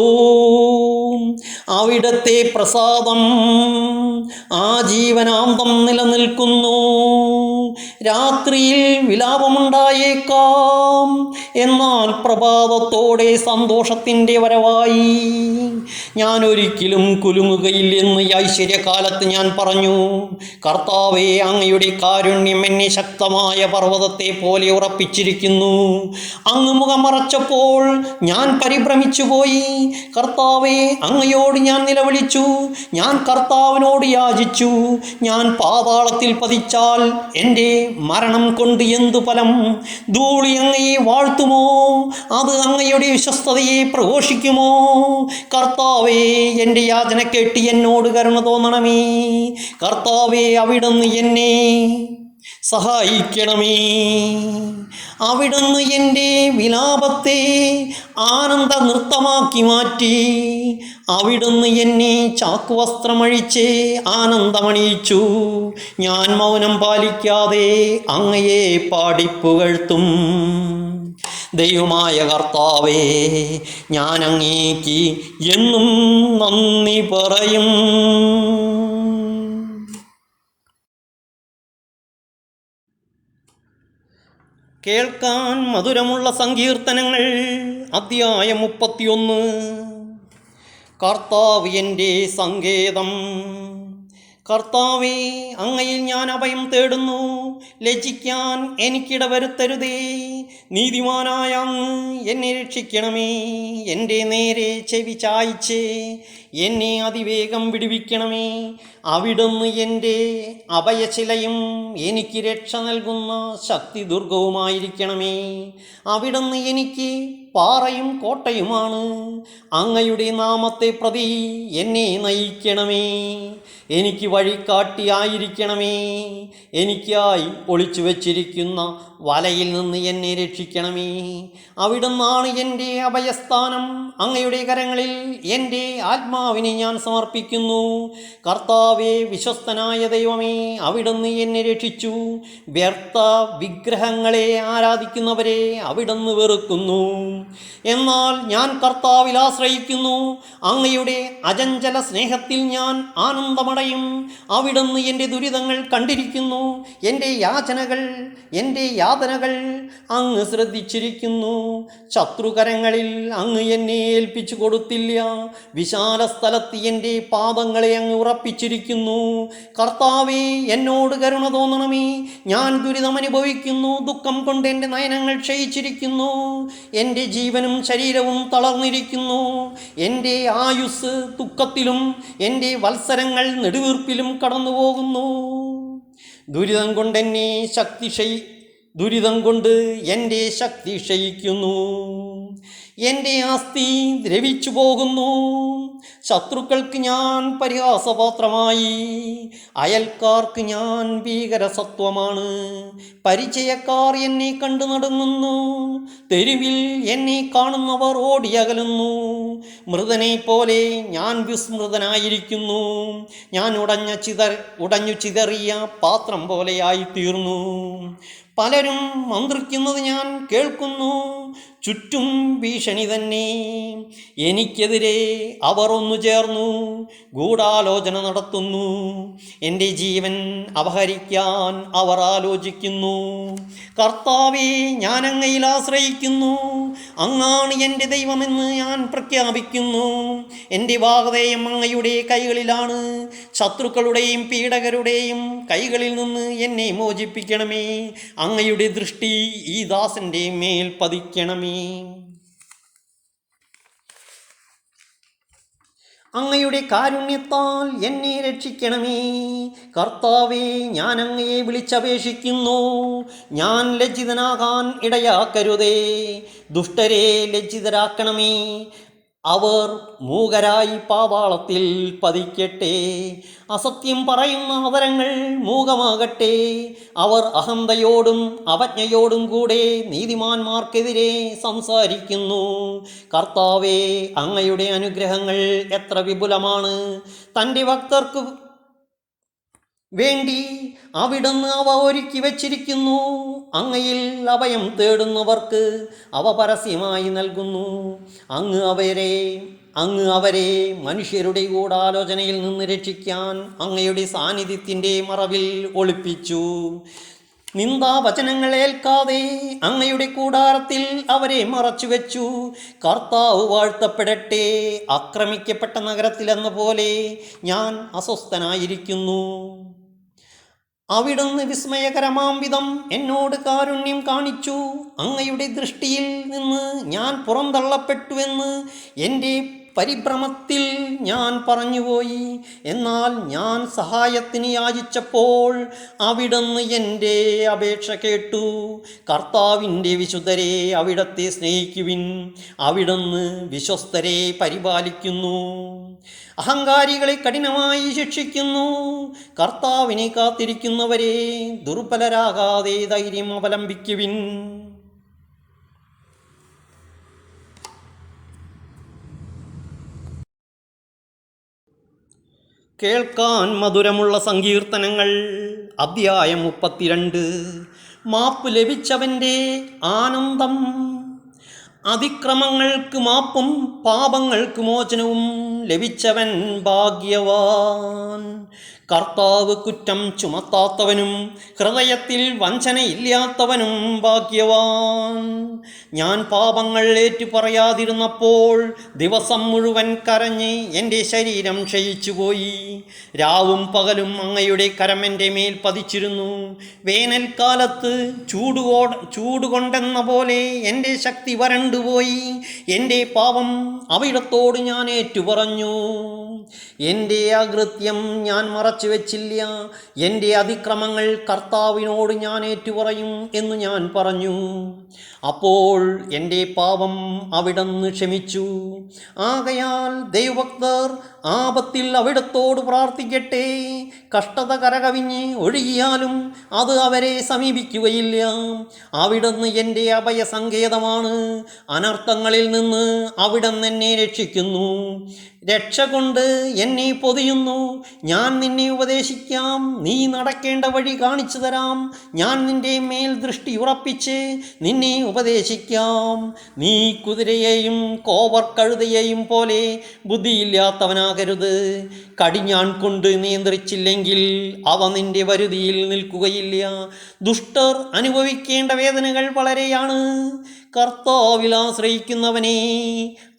അവിടുത്തെ പ്രസാദം ആജീവനാന്തം നിലനിൽക്കുന്നു. രാത്രിയിൽ വിലാപമുണ്ടായേക്കാം, എന്നാൽ പ്രഭാതത്തോടെ സന്തോഷത്തിൻ്റെ വരവായി. ഞാൻ ഒരിക്കലും കുലുങ്ങുകയില്ലെന്ന് ഈ ഐശ്വര്യകാലത്ത് ഞാൻ പറഞ്ഞു. കർത്താവേ, അങ്ങയുടെ കാരുണ്യം എന്നെ ശക്തമായ പർവ്വതത്തെ പോലെ ഉറപ്പിച്ചിരിക്കുന്നു. അങ്ങ് മുഖം മറച്ചപ്പോൾ ഞാൻ പരിഭ്രമിച്ചു പോയി. കർത്താവേ, അങ്ങയോട് ഞാൻ നിലവിളിച്ചു. ഞാൻ കർത്താവിനോട് യാചിച്ചു. ഞാൻ പാതാളത്തിൽ പതിച്ചാൽ എൻ്റെ മരണം കൊണ്ട് എന്തു ഫലം? ധൂളി അങ്ങയെ വാഴ്ത്തുമോ? അത് അങ്ങയുടെ വിശ്വസ്തതയെ പ്രഘോഷിക്കുമോ? കർത്താവേ, എൻ്റെ യാചന കേട്ട് എന്നോട് കരുണ തോന്നണമേ. കർത്താവേ, അവിടുന്ന് എന്നെ സഹായിക്കണമേ. അവിടുന്ന് എൻ്റെ വിലാപത്തെ ആനന്ദ നൃത്തമാക്കി മാറ്റി. അവിടുന്ന് എന്നെ ചാക്കുവസ്ത്രമഴിച്ച് ആനന്ദമണിയിച്ചു. ഞാൻ മൗനം പാലിക്കാതെ അങ്ങയെ പാടിപ്പുകഴ്ത്തും. ദൈവമായ കർത്താവേ, ഞാൻ അങ്ങേക്ക് എന്നും നന്ദി പറയും. കേൾക്കാൻ മധുരമുള്ള സങ്കീർത്തനങ്ങൾ, അധ്യായം 31. കർത്താവ് എൻ്റെ സങ്കേതം. കർത്താവേ, അങ്ങയിൽ ഞാൻ അഭയം തേടുന്നു. ലജ്ജിക്കാൻ എനിക്കിട വരുത്തരുതേ. നീതിമാനായ അങ്ങ് എന്നെ രക്ഷിക്കണമേ. എൻ്റെ നേരെ ചെവി ചായ്ച്ച് എന്നെ അതിവേഗം വിടുവിക്കണമേ. അവിടുന്ന് എൻ്റെ അഭയശിലയും എനിക്ക് രക്ഷ നൽകുന്ന ശക്തി ദുർഗവുമായിരിക്കണമേ. അവിടുന്ന് എനിക്ക് പാറയും കോട്ടയുമാണ്. അങ്ങയുടെ നാമത്തെ പ്രതി എന്നെ നയിക്കണമേ. എനിക്ക് വഴികാട്ടിയായിരിക്കണമേ. എനിക്കായി ഒളിച്ചു വച്ചിരിക്കുന്ന വലയിൽ നിന്ന് എന്നെ രക്ഷിക്കണമേ. അവിടുന്നാണ് എൻ്റെ അഭയസ്ഥാനം. അങ്ങയുടെ കരങ്ങളിൽ എൻ്റെ ആത്മാവിനെ ഞാൻ സമർപ്പിക്കുന്നു. കർത്താവേ, വിശ്വസ്തനായ ദൈവമേ, അവിടുന്ന് എന്നെ രക്ഷിച്ചു. വ്യർത്ഥ വിഗ്രഹങ്ങളെ ആരാധിക്കുന്നവരെ അവിടുന്ന് വെറുക്കുന്നു. എന്നാൽ ഞാൻ കർത്താവിൽ ആശ്രയിക്കുന്നു. അങ്ങയുടെ അചഞ്ചല സ്നേഹത്തിൽ ഞാൻ ആനന്ദമടയും. അവിടുന്ന് എൻ്റെ ദുരിതങ്ങൾ കണ്ടിരിക്കുന്നു. എൻ്റെ യാതനകൾ അങ്ങ് ശ്രദ്ധിച്ചിരിക്കുന്നു. ശത്രുകരങ്ങളിൽ അങ്ങ് എന്നെ ഏൽപ്പിച്ചു കൊടുത്തില്ല. വിശാല സ്ഥലത്ത് എൻ്റെ പാദങ്ങളെ അങ്ങ് ഉറപ്പിച്ചിരിക്കുന്നു. കർത്താവേ, എന്നോട് കരുണ തോന്നണമേ. ഞാൻ ദുരിതമനുഭവിക്കുന്നു. ദുഃഖം കൊണ്ട് എൻ്റെ നയനങ്ങൾ ക്ഷയിച്ചിരിക്കുന്നു. എൻ്റെ ജീവനും ശരീരവും തളർന്നിരിക്കുന്നു. എൻ്റെ ആയുസ് ദുഃഖത്തിലും എൻ്റെ വത്സരങ്ങൾ നെടുവീർപ്പിലും കടന്നുപോകുന്നു. ദുരിതം കൊണ്ട് എൻ്റെ ശക്തി ക്ഷയിക്കുന്നു. എൻ്റെ ആസ്തി ദ്രവിച്ചു പോകുന്നു. ശത്രുക്കൾക്ക് ഞാൻ പരിഹാസപാത്രമായി. അയൽക്കാർക്ക് ഞാൻ ഭീകരസത്വമാണ്. പരിചയക്കാർ എന്നെ കണ്ടു നടുങ്ങുന്നു. തെരുവിൽ എന്നെ കാണുന്നവർ ഓടിയകലുന്നു. മൃതനെ പോലെ ഞാൻ വിസ്മൃതനായിരിക്കുന്നു. ഞാൻ ഉടഞ്ഞു ചിതറിയ പാത്രം പോലെയായി തീർന്നു. പലരും മന്ത്രിക്കുന്നത് ഞാൻ കേൾക്കുന്നു. ചുറ്റും ഭീഷണി തന്നെ. എനിക്കെതിരെ അവർ ഒന്നു ചേർന്നു ഗൂഢാലോചന നടത്തുന്നു. എൻ്റെ ജീവൻ അപഹരിക്കാൻ അവർ ആലോചിക്കുന്നു. കർത്താവേ, ഞാൻ അങ്ങയിൽ ആശ്രയിക്കുന്നു. അങ്ങാണ് എൻ്റെ ദൈവമെന്ന് ഞാൻ പ്രഖ്യാപിക്കുന്നു. എൻ്റെ വാഗ്ദാനം അങ്ങയുടെ കൈകളിലാണ്. ശത്രുക്കളുടെയും പീഡകരുടെയും കൈകളിൽ നിന്ന് എന്നെ മോചിപ്പിക്കണമേ. അങ്ങയുടെ ദൃഷ്ടി ഈ ദാസൻ്റെ മേൽ പതിക്കണമേ. അങ്ങയുടെ കാരുണ്യത്താൽ എന്നെ രക്ഷിക്കണമേ. കർത്താവേ, ഞാൻ അങ്ങയെ വിളിച്ചപേക്ഷിക്കുന്നു. ഞാൻ ലജ്ജിതനാകാൻ ഇടയാക്കരുതേ. ദുഷ്ടരെ ലജ്ജിതരാക്കണമേ. അവർ മൂകരായി പാതാളത്തിൽ പതിക്കട്ടെ. അസത്യം പറയുന്ന അവതരങ്ങൾ മൂകമാകട്ടെ. അവർ അഹന്തയോടും അവജ്ഞയോടും കൂടെ നീതിമാന്മാർക്കെതിരെ സംസാരിക്കുന്നു. കർത്താവേ, അങ്ങയുടെ അനുഗ്രഹങ്ങൾ എത്ര വിപുലമാണ്! തൻ്റെ ഭക്തർക്ക് വേണ്ടി അവിടുന്ന് അവ ഒരുക്കി വച്ചിരിക്കുന്നു. അങ്ങയിൽ അഭയം തേടുന്നവർക്ക് അവ പരസ്യമായി നൽകുന്നു. അങ്ങ് അവരെ മനുഷ്യരുടെ ഗൂഢാലോചനയിൽ നിന്ന് രക്ഷിക്കാൻ അങ്ങയുടെ സാന്നിധ്യത്തിൻ്റെ മറവിൽ ഒളിപ്പിച്ചു. നിന്ദാവചനങ്ങൾ ഏൽക്കാതെ അങ്ങയുടെ കൂടാരത്തിൽ അവരെ മറച്ചുവെച്ചു. കർത്താവ് വാഴ്ത്തപ്പെടട്ടെ. ആക്രമിക്കപ്പെട്ട നഗരത്തിലെന്ന പോലെ ഞാൻ അസ്വസ്ഥനായിരിക്കുന്നു. അവിടുന്ന് വിസ്മയകരമാം വിധം എന്നോട് കാരുണ്യം കാണിച്ചു. അങ്ങയുടെ ദൃഷ്ടിയിൽ നിന്ന് ഞാൻ പുറന്തള്ളപ്പെട്ടുവെന്ന് എൻ്റെ പരിഭ്രമത്തിൽ ഞാൻ പറഞ്ഞുപോയി. എന്നാൽ ഞാൻ സഹായത്തിന് യാചിച്ചപ്പോൾ അവിടുന്ന് എൻ്റെ അപേക്ഷ കേട്ടു. കർത്താവിൻ്റെ വിശുദ്ധരെ അവിടത്തെ സ്നേഹിക്കുവിൻ. അവിടുന്ന് വിശ്വസ്തരെ പരിപാലിക്കുന്നു, അഹങ്കാരികളെ കഠിനമായി ശിക്ഷിക്കുന്നു. കർത്താവിനെ കാത്തിരിക്കുന്നവരെ ദുർബലരാകാതെ ധൈര്യം അവലംബിക്കുവിൻ. കേൾക്കാൻ മധുരമുള്ള സങ്കീർത്തനങ്ങൾ. അധ്യായം 32. മാപ്പ് ലഭിച്ചവൻ്റെ ആനന്ദം. അതിക്രമങ്ങൾക്ക് മാപ്പും പാപങ്ങൾക്ക് മോചനവും ലഭിച്ചവൻ ഭാഗ്യവാൻ. കർത്താവ് കുറ്റം ചുമത്താത്തവനും ഹൃദയത്തിൽ വഞ്ചനയില്ലാത്തവനും ഭാഗ്യവാൻ. ഞാൻ പാപങ്ങൾ ഏറ്റുപറയാതിരുന്നപ്പോൾ ദിവസം മുഴുവൻ കരഞ്ഞ് എൻ്റെ ശരീരം ക്ഷയിച്ചുപോയി. രാവും പകലും അങ്ങയുടെ കരം എൻ്റെ മേൽ പതിച്ചിരുന്നു. വേനൽക്കാലത്ത് ചൂടുകൊണ്ടെന്ന പോലെ എൻ്റെ ശക്തി വരണ്ടുപോയി. എൻ്റെ പാപം അവിടത്തോട് ഞാൻ ഏറ്റുപറഞ്ഞു. എൻ്റെ അകൃത്യം ഞാൻ മറച്ചു വെച്ചില്ല. എൻ്റെ അതിക്രമങ്ങൾ കർത്താവിനോട് ഞാൻ ഏറ്റുപറയും എന്ന് ഞാൻ പറഞ്ഞു. അപ്പോൾ എൻ്റെ പാപം അവിടുന്ന് ക്ഷമിച്ചു. ആകയാൽ ദൈവഭക്തർ ആപത്തിൽ അവിടത്തോട് പ്രാർത്ഥിക്കട്ടെ. കഷ്ടത കരകവിഞ്ഞ് ഒഴുകിയാലും അത് അവരെ സമീപിക്കുകയില്ല. അവിടുന്ന് എൻ്റെ അഭയസങ്കേതമാണ്. അനർത്ഥങ്ങളിൽ നിന്ന് അവിടുന്ന് എന്നെ രക്ഷിക്കുന്നു. രക്ഷ കൊണ്ട് എന്നെ പൊതിയുന്നു. ഞാൻ നിന്നെ ഉപദേശിക്കാം, നീ നടക്കേണ്ട വഴി കാണിച്ചു തരാം. ഞാൻ നിന്റെ മേൽ ദൃഷ്ടി ഉറപ്പിച്ച് നിന്നെ ഉപദേശിക്കാം. നീ കുതിരയെയും കോവർക്കഴുതയെയും പോലെ ബുദ്ധിയില്ലാത്തവനാകരുത്. കടിഞ്ഞാൺ കൊണ്ട് നിയന്ത്രിച്ചില്ലെങ്കിൽ അവ നിന്റെ വരുതിയിൽ നിൽക്കുകയില്ല. ദുഷ്ടർ അനുഭവിക്കേണ്ട വേദനകൾ വളരെയാണ്. കർത്താവിൽ ആശ്രയിക്കുന്നവനെ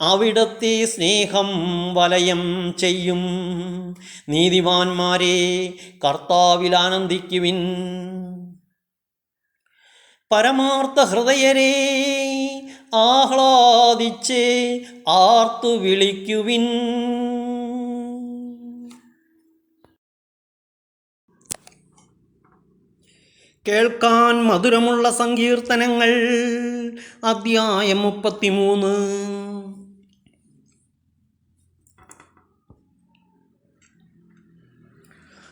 അവിടുത്തെ സ്നേഹം വലയം ചെയ്യും. നീതിമാന്മാരെ കർത്താവിൽ ആനന്ദിക്കുവിൻ. പരമാർത്ഥ ഹൃദയരെ ആഹ്ലാദിച്ച് ആർത്തു വിളിക്കുവിൻ. കേൾക്കാൻ മധുരമുള്ള സങ്കീർത്തനങ്ങൾ. അധ്യായം 33.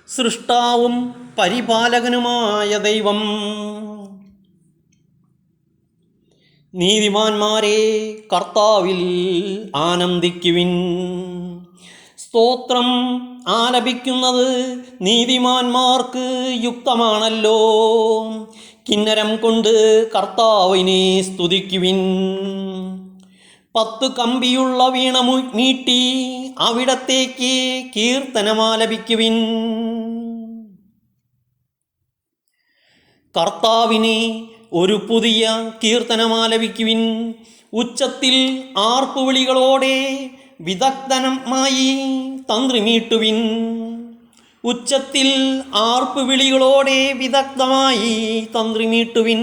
സൃഷ്ടാവും പരിപാലകനുമായ ദൈവം, നീതിമാന്മാരെ കർത്താവിൽ ആനന്ദിക്കുവിൻ. സ്തോത്രം ആലപിക്കുന്നത് നീതിമാന്മാർക്ക് യുക്തമാണല്ലോ. കിന്നരം കൊണ്ട് കർത്താവിനെ സ്തുതിക്കുവിൻ. 10 കമ്പിയുള്ള വീണ മീട്ടി അവിടത്തേക്ക് കീർത്തനമാലപിക്കുവിൻ. കർത്താവിനെ ഒരു പുതിയ കീർത്തനമാലപിക്കുവിൻ. ഉച്ചത്തിൽ ആർപ്പുവിളികളോടെ വിദഗ്ധമായി തന്ത്രിമീട്ടുവിൻ. ഉച്ചത്തിൽ ആർപ്പുവിളികളോടെ വിദഗ്ധമായി തന്ത്രിമീട്ടുവിൻ.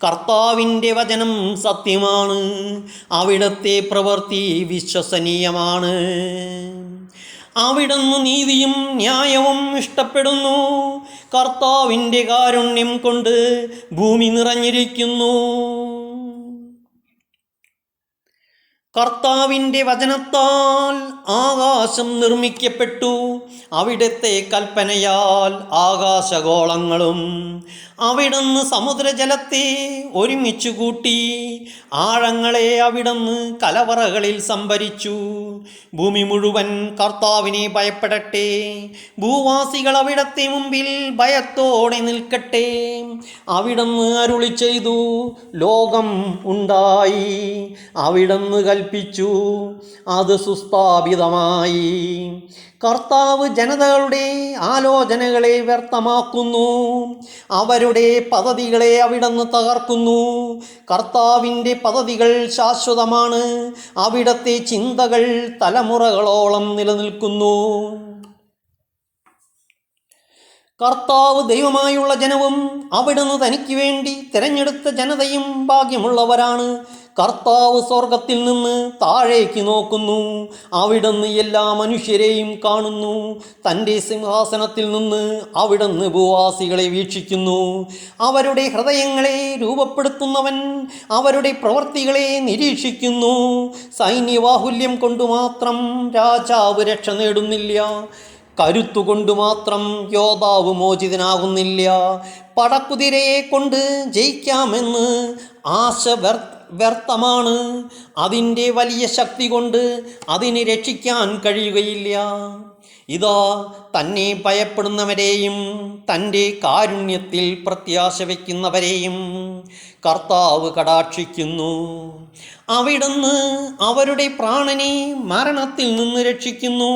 കർത്താവിൻ്റെ വചനം സത്യമാണ്, അവിടുത്തെ പ്രവൃത്തി വിശ്വസനീയമാണ്. അവിടുന്ന് നീതിയും ന്യായവും ഇഷ്ടപ്പെടുന്നു. കർത്താവിൻ്റെ കാരുണ്യം കൊണ്ട് ഭൂമി നിറഞ്ഞിരിക്കുന്നു. കർത്താവിൻ്റെ വചനത്താൽ ആകാശം നിർമ്മിക്കപ്പെട്ടു, അവിടുത്തെ കൽപ്പനയാൽ ആകാശഗോളങ്ങളും. അവിടുന്ന് സമുദ്രജലത്തെ ഒരുമിച്ചു കൂട്ടി, ആഴങ്ങളെ അവിടുന്ന് കലവറകളിൽ സംഭരിച്ചു. ഭൂമി മുഴുവൻ കർത്താവിനെ ഭയപ്പെടട്ടെ, ഭൂവാസികൾ അവിടുത്തെ മുമ്പിൽ ഭയത്തോടെ നിൽക്കട്ടെ. അവിടുന്ന് അരുളി ചെയ്തു, ലോകം ഉണ്ടായി. അവിടുന്ന് കൽപ്പിച്ചു, അത് സുസ്ഥാപിതമായി. കർത്താവ് ജനതകളുടെ ആലോചനകളെ വ്യർത്ഥമാക്കുന്നു, അവരുടെ പദ്ധതികളെ അവിടുന്ന് തകർക്കുന്നു. കർത്താവിൻ്റെ പദ്ധതികൾ ശാശ്വതമാണ്, അവിടുത്തെ ചിന്തകൾ തലമുറകളോളം നിലനിൽക്കുന്നു. കർത്താവ് ദൈവമായുള്ള ജനവും അവിടുന്ന് തനിക്ക് വേണ്ടി തിരഞ്ഞെടുത്ത ജനതയും ഭാഗ്യമുള്ളവരാണ്. കർത്താവ് സ്വർഗത്തിൽ നിന്ന് താഴേക്ക് നോക്കുന്നു, അവിടുന്ന് എല്ലാ മനുഷ്യരെയും കാണുന്നു. തൻ്റെ സിംഹാസനത്തിൽ നിന്ന് അവിടുന്ന് ഭൂവാസികളെ വീക്ഷിക്കുന്നു. അവരുടെ ഹൃദയങ്ങളെ രൂപപ്പെടുത്തുന്നവൻ അവരുടെ പ്രവൃത്തികളെ നിരീക്ഷിക്കുന്നു. സൈന്യബാഹുല്യം കൊണ്ട് മാത്രം രാജാവ് രക്ഷ നേടുന്നില്ല, കരുത്തുകൊണ്ട് മാത്രം യോദ്ധാവ് മോചിതനാകുന്നില്ല. പടക്കുതിരയെ കൊണ്ട് ജയിക്കാമെന്ന് ആശ വ്യർത്ഥമാണ്, അതിൻ്റെ വലിയ ശക്തി കൊണ്ട് അതിനെ രക്ഷിക്കാൻ കഴിയുകയില്ല. ഇതാ, തന്നെ ഭയപ്പെടുന്നവരെയും തൻ്റെ കാരുണ്യത്തിൽ പ്രത്യാശ വയ്ക്കുന്നവരെയും കർത്താവ് കടാക്ഷിക്കുന്നു. അവിടുന്ന് അവരുടെ പ്രാണനെ മരണത്തിൽ നിന്ന് രക്ഷിക്കുന്നു,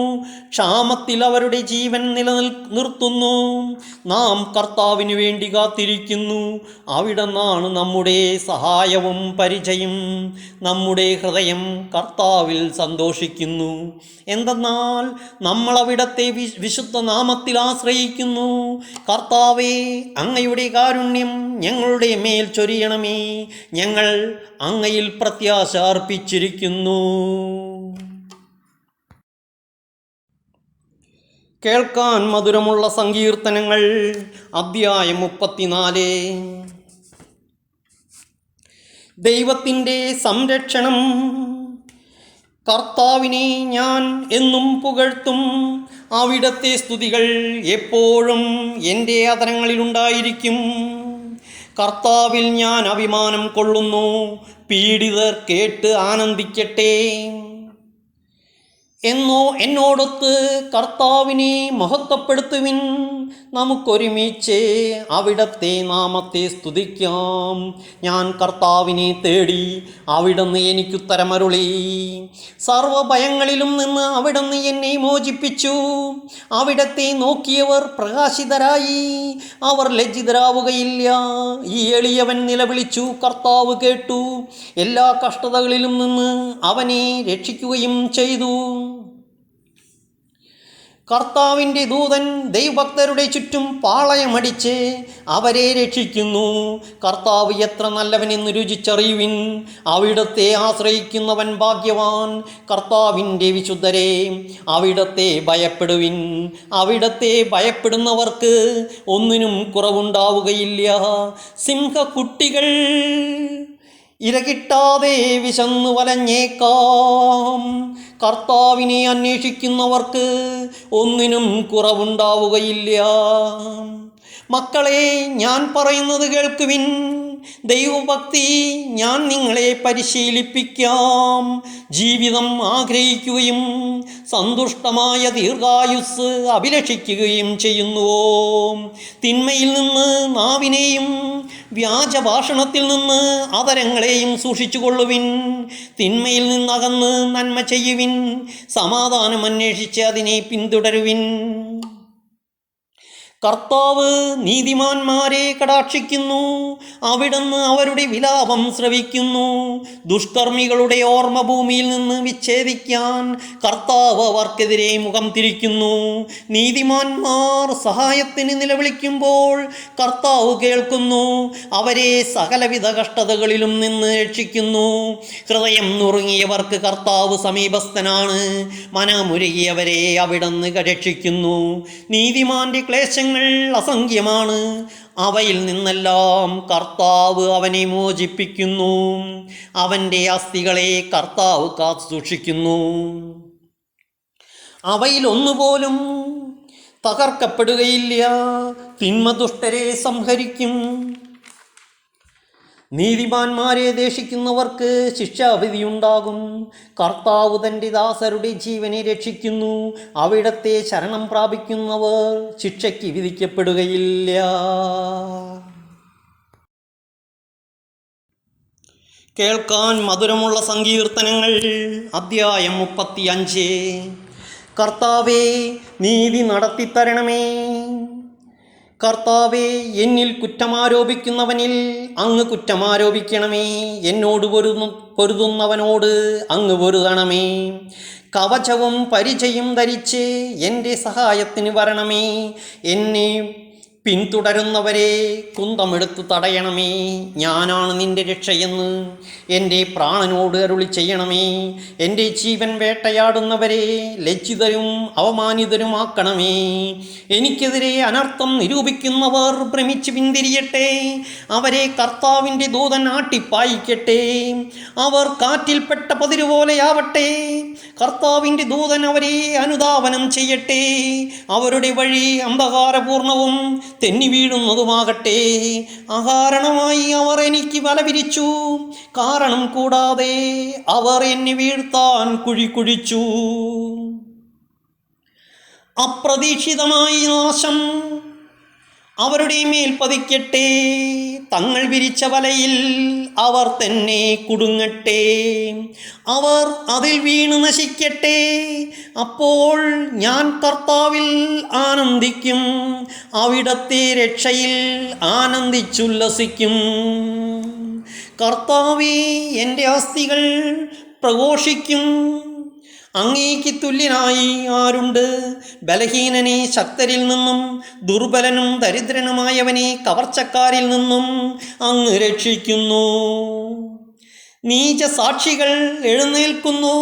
ക്ഷാമത്തിൽ അവരുടെ ജീവൻ നിർത്തുന്നു. നാം കർത്താവിന് വേണ്ടി കാത്തിരിക്കുന്നു, അവിടുന്നാണ് നമ്മുടെ സഹായവും പരിചയം. നമ്മുടെ ഹൃദയം കർത്താവിൽ സന്തോഷിക്കുന്നു, എന്തെന്നാൽ നമ്മൾ അവിടുത്തെ വിശുദ്ധ നാമത്തിൽ ആശ്രയിക്കുന്നു. കർത്താവേ, അങ്ങയുടെ കാരുണ്യം ഞങ്ങളുടെ മേൽ ചൊരിയണമേ. ഞങ്ങൾ അങ്ങയിൽ പ്രത്യാശ അർപ്പിച്ചിരിക്കുന്നു. കേൾക്കാൻ മധുരമുള്ള സങ്കീർത്തനങ്ങൾ, അധ്യായം 34. ദൈവത്തിൻ്റെ സംരക്ഷണം. കർത്താവിനെ ഞാൻ എന്നും പുകഴ്ത്തും, അവിടുത്തെ സ്തുതികൾ എപ്പോഴും എൻ്റെ അധരങ്ങളിലുണ്ടായിരിക്കും. കർത്താവിൽ ഞാൻ അഭിമാനം കൊള്ളുന്നു, പീഡിതർ കേട്ട് ആനന്ദിക്കട്ടെ. എന്നോടൊത്ത് കർത്താവിനെ മഹത്വപ്പെടുത്തുവിൻ. നമുക്കൊരുമിച്ച് അവിടുത്തെ നാമത്തെ സ്തുതിക്കാം. ഞാൻ കർത്താവിനെ തേടി, അവിടുന്ന് എനിക്കുത്തരമരുളി. സർവഭയങ്ങളിലും നിന്ന് അവിടുന്ന് എന്നെ മോചിപ്പിച്ചു. അവിടുത്തെ നോക്കിയവർ പ്രകാശിതരായി, അവർ ലജ്ജിതരാവുകയില്ല. ഈ എളിയവൻ നിലവിളിച്ചു, കർത്താവ് കേട്ടു, എല്ലാ കഷ്ടതകളിലും നിന്ന് അവനെ രക്ഷിക്കുകയും ചെയ്തു. കർത്താവിൻ്റെ ദൂതൻ ദൈവഭക്തരുടെ ചുറ്റും പാളയമടിച്ച് അവരെ രക്ഷിക്കുന്നു. കർത്താവ് എത്ര നല്ലവനെന്ന് രുചിച്ചറിയുവിൻ, അവിടുത്തെ ആശ്രയിക്കുന്നവൻ ഭാഗ്യവാൻ. കർത്താവിൻ്റെ വിശുദ്ധരെ, അവിടുത്തെ ഭയപ്പെടുവിൻ. അവിടുത്തെ ഭയപ്പെടുന്നവർക്ക് ഒന്നിനും കുറവുണ്ടാവുകയില്ല. സിംഹക്കുട്ടികൾ ഇരകിട്ടാതെ വിശന്നു വലഞ്ഞേക്കാം. കർത്താവിനെ അന്വേഷിക്കുന്നവർക്ക് ഒന്നിനും കുറവുണ്ടാവുകയില്ല. മക്കളെ, ഞാൻ പറയുന്നത് കേൾക്കുവിൻ. ദൈവഭക്തി ഞാൻ നിങ്ങളെ പരിശീലിപ്പിക്കാം. ജീവിതം ആഗ്രഹിക്കുകയും സന്തുഷ്ടമായ ദീർഘായുസ് അഭിലഷിക്കുകയും ചെയ്യുന്നുവോ? തിന്മയിൽ നിന്ന് നാവിനെയും വ്യാജഭാഷണത്തിൽ നിന്ന് അധരങ്ങളെയും സൂക്ഷിച്ചുകൊള്ളുവിൻ. തിന്മയിൽ നിന്നകന്ന് നന്മ ചെയ്യുവിൻ, സമാധാനം അന്വേഷിച്ച് അതിനെ പിന്തുടരുവിൻ. കർത്താവ് നീതിമാന്മാരെ കടാക്ഷിക്കുന്നു, അവിടുന്ന് അവരുടെ വിലാപം ശ്രവിക്കുന്നു. ദുഷ്കർമ്മികളുടെ ഓർമ്മ ഭൂമിയിൽ നിന്ന് വിച്ഛേദിക്കാൻ കർത്താവ് അവർക്കെതിരെ മുഖം തിരിക്കുന്നു. നീതിമാന്മാർ സഹായത്തിന് നിലവിളിക്കുമ്പോൾ കർത്താവ് കേൾക്കുന്നു, അവരെ സകലവിധ കഷ്ടതകളിലും നിന്ന് രക്ഷിക്കുന്നു. ഹൃദയം നുറുങ്ങിയവർക്ക് കർത്താവ് സമീപസ്ഥനാണ്, മനമുരുകിയവരെ അവിടുന്ന് രക്ഷിക്കുന്നു. നീതിമാന്റെ ക്ലേശങ്ങൾ അസംഖ്യമാണ്, അവയിൽ നിന്നെല്ലാം കർത്താവ് അവനെ മോചിപ്പിക്കുന്നു. അവൻ്റെ അസ്ഥികളെ കർത്താവ് കാത്തു സൂക്ഷിക്കുന്നു, അവയിൽ ഒന്നുപോലും തകർക്കപ്പെടുകയില്ല. തിന്മ ദുഷ്ടരെ സംഹരിക്കും, നീതിമാന്മാരെ ദേഷിക്കുന്നവർക്ക് ശിക്ഷാവിധിയുണ്ടാകും. കർത്താവ് തൻ്റെ ദാസരുടെ ജീവനെ രക്ഷിക്കുന്നു, അവിടത്തെ ശരണം പ്രാപിക്കുന്നവർ ശിക്ഷയ്ക്ക് വിധിക്കപ്പെടുകയില്ല. കേൾക്കാൻ മധുരമുള്ള സങ്കീർത്തനങ്ങൾ. അധ്യായം 35. കർത്താവേ, നീതി നടത്തിത്തരണമേ. കർത്താവേ, എന്നിൽ കുറ്റമാരോപിക്കുന്നവനിൽ അങ്ങ് കുറ്റമാരോപിക്കണമേ. എന്നോട് പൊരുതുന്നവനോട് അങ്ങ് പൊരുതണമേ. കവചവും പരിചയും ധരിച്ച് എൻ്റെ സഹായത്തിന് വരണമേ. എന്നെ പിന്തുടരുന്നവരെ കുന്തമെടുത്ത് തടയണമേ. ഞാനാണ് നിന്റെ രക്ഷയെന്ന് എൻ്റെ പ്രാണനോട് അരുളി ചെയ്യണമേ. എൻ്റെ ജീവൻ വേട്ടയാടുന്നവരെ ലജ്ജിതരും അവമാനിതരുമാക്കണമേ. എനിക്കെതിരെ അനർത്ഥം നിരൂപിക്കുന്നവർ ഭ്രമിച്ച് പിന്തിരിയട്ടെ. അവരെ കർത്താവിൻ്റെ ദൂതൻ ആട്ടിപ്പായിക്കട്ടെ. അവർ കാറ്റിൽപ്പെട്ട പതിരുപോലെയാവട്ടെ. കർത്താവിൻ്റെ ദൂതൻ അവരെ അനുധാവനം ചെയ്യട്ടെ. അവരുടെ വഴി അന്ധകാരപൂർണവും തെന്നി വീഴുന്നതുമാകട്ടെ. അകാരണമായി അവർ എനിക്ക് വല വിരിച്ചു, കാരണം കൂടാതെ അവർ എന്നെ വീഴ്ത്താൻ കുഴി കുഴിച്ചു. അപ്രതീക്ഷിതമായി നാശം അവരുടെ മേൽ പതിക്കട്ടെ. തങ്ങൾ വിരിച്ച വലയിൽ അവർ തന്നെ കുടുങ്ങട്ടെ. അവർ അതിൽ വീണ് നശിക്കട്ടെ. അപ്പോൾ ഞാൻ കർത്താവിൽ ആനന്ദിക്കും, അവിടത്തെ രക്ഷയിൽ ആനന്ദിച്ചുല്ലസിക്കും. കർത്താവേ, എൻ്റെ അസ്ഥികൾ പ്രഘോഷിക്കും. അങ്ങേക്ക് തുല്യനായി ആരുണ്ട്? ബലഹീനനെ ശക്തരിൽ നിന്നും ദുർബലനും ദരിദ്രനുമായവനെ കവർച്ചക്കാരിൽ നിന്നും അങ്ങ് രക്ഷിക്കുന്നു. നീച സാക്ഷികൾ എഴുന്നേൽക്കുന്നു.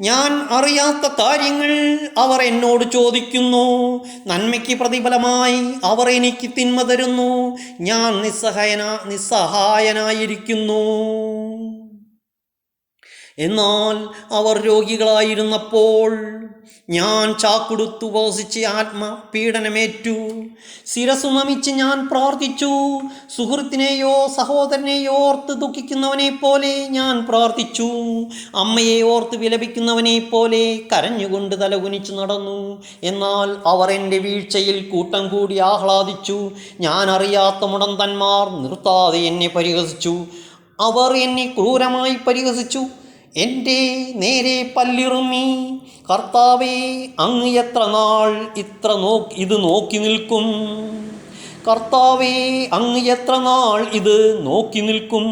ഞാൻ അറിയാത്ത കാര്യങ്ങൾ അവർ എന്നോട് ചോദിക്കുന്നു. നന്മയ്ക്ക് പ്രതിഫലമായി അവർ എനിക്ക് തിന്മ തരുന്നു. ഞാൻ നിസ്സഹായനായിരിക്കുന്നു. എന്നാൽ അവർ രോഗികളായിരുന്നപ്പോൾ ഞാൻ ചാക്കുടുത്തു ഉപവസിച്ച് ആത്മപീഡനമേറ്റു. ശിരസ്സു നമിച്ച് ഞാൻ പ്രാർത്ഥിച്ചു. സുഹൃത്തിനെയോ സഹോദരനെയോ ഓർത്ത് ദുഃഖിക്കുന്നവനെ പോലെ ഞാൻ പ്രാർത്ഥിച്ചു. അമ്മയെ ഓർത്ത് വിലപിക്കുന്നവനെ പോലെ കരഞ്ഞുകൊണ്ട് തലകുനിച്ചു നടന്നു. എന്നാൽ അവർ എൻ്റെ വീഴ്ചയിൽ കൂട്ടം കൂടി ആഹ്ലാദിച്ചു. ഞാൻ അറിയാത്ത മുടന്തന്മാർ നിർത്താതെ എന്നെ പരിഹസിച്ചു. അവർ എന്നെ ക്രൂരമായി പരിഹസിച്ചു, എൻ്റെ നേരെ പല്ലിറുമ്മി. കർത്താവേ, അങ്ങ് എത്ര നാൾ ഇത് നോക്കി നിൽക്കും? കർത്താവേ, അങ്ങ് എത്ര നാൾ ഇത് നോക്കി നിൽക്കും?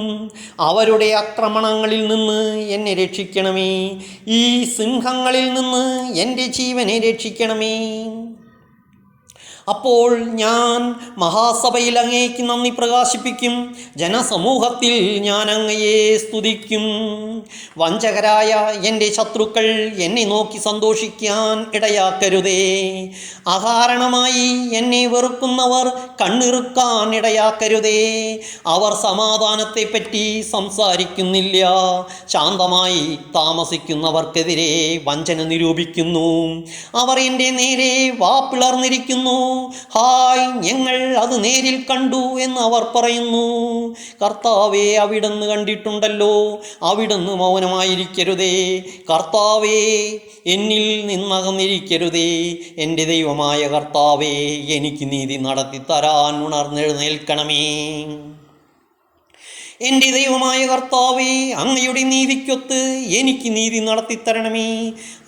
അവരുടെ ആക്രമണങ്ങളിൽ നിന്ന് എന്നെ രക്ഷിക്കണമേ. ഈ സിംഹങ്ങളിൽ നിന്ന് എൻ്റെ ജീവനെ രക്ഷിക്കണമേ. അപ്പോൾ ഞാൻ മഹാസഭയിൽ അങ്ങേക്ക് നന്ദി പ്രകാശിപ്പിക്കും. ജനസമൂഹത്തിൽ ഞാൻ അങ്ങയെ സ്തുതിക്കും. വഞ്ചകരായ എൻ്റെ ശത്രുക്കൾ എന്നെ നോക്കി സന്തോഷിക്കാൻ ഇടയാക്കരുതേ. അകാരണമായി എന്നെ വെറുക്കുന്നവർ കണ്ണിറുക്കാൻ ഇടയാക്കരുതേ. അവർ സമാധാനത്തെപ്പറ്റി സംസാരിക്കുന്നില്ല. ശാന്തമായി താമസിക്കുന്നവർക്കെതിരെ വഞ്ചന നിരൂപിക്കുന്നു. അവർ എൻ്റെ നേരെ വാപ്പിളർന്നിരിക്കുന്നു. ഹായ്, ഞങ്ങൾ അത് നേരിൽ കണ്ടു എന്ന് അവർ പറയുന്നു. കർത്താവേ, അവിടുന്ന് കണ്ടിട്ടുണ്ടല്ലോ. അവിടുന്ന് മൗനമായിരിക്കരുതേ. കർത്താവേ, എന്നിൽ നിന്നകന്നിരിക്കരുതേ. എൻ്റെ ദൈവമായ കർത്താവേ, എനിക്ക് നീതി നടത്തി തരാൻ ഉണർന്നെഴുന്നേൽക്കണമേ. എൻ്റെ ദൈവമായ കർത്താവേ, അങ്ങയുടെ നീതിക്കൊത്ത് എനിക്ക് നീതി നടത്തിത്തരണമേ.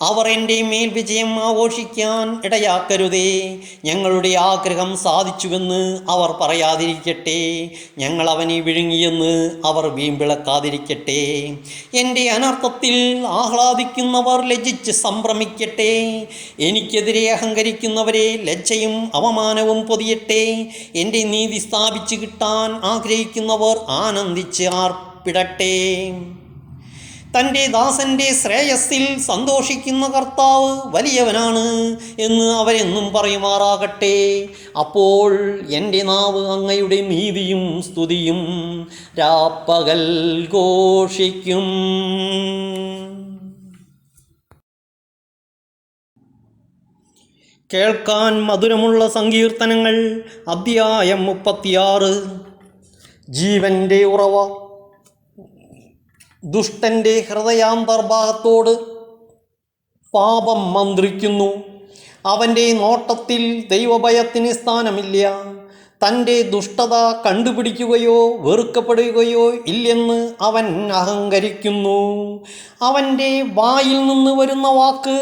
അവർ എൻ്റെ മേൽ വിജയം ആഘോഷിക്കാൻ ഇടയാക്കരുതേ. ഞങ്ങളുടെ ആഗ്രഹം സാധിച്ചുവെന്ന് അവർ പറയാതിരിക്കട്ടെ. ഞങ്ങൾ അവനെ വിഴുങ്ങിയെന്ന് അവർ വീമ്പിളക്കാതിരിക്കട്ടെ. എൻ്റെ അനർത്ഥത്തിൽ ആഹ്ലാദിക്കുന്നവർ ലജ്ജിച്ച് സംഭ്രമിക്കട്ടെ. എനിക്കെതിരെ അഹങ്കരിക്കുന്നവരെ ലജ്ജയും അവമാനവും പൊതിയട്ടെ. എൻ്റെ നീതി സ്ഥാപിച്ചു കിട്ടാൻ ആഗ്രഹിക്കുന്നവർ ആനന്ദിച്ച് ആർപ്പിടട്ടെ. തൻ്റെ ദാസൻ്റെ ശ്രേയസ്സിൽ സന്തോഷിക്കുന്ന കർത്താവ് വലിയവനാണ് എന്ന് അവരെന്നും പറയുമാറാകട്ടെ. അപ്പോൾ എൻ്റെ നാവ് അങ്ങയുടെ നീതിയും സ്തുതിയും രാപ്പകൽ ഘോഷിക്കും. കേൾക്കാൻ മധുരമുള്ള സങ്കീർത്തനങ്ങൾ. അധ്യായം 36. ജീവൻ്റെ ഉറവ. ദുഷ്ടൻ്റെ ഹൃദയാന്തർഭാഗത്തോട് പാപം മന്ത്രിക്കുന്നു. അവൻ്റെ നോട്ടത്തിൽ ദൈവഭയത്തിന് സ്ഥാനമില്ല. തൻ്റെ ദുഷ്ടത കണ്ടുപിടിക്കുകയോ വെറുക്കപ്പെടുകയോ ഇല്ലെന്ന് അവൻ അഹങ്കരിക്കുന്നു. അവൻ്റെ വായിൽ നിന്ന് വരുന്ന വാക്ക്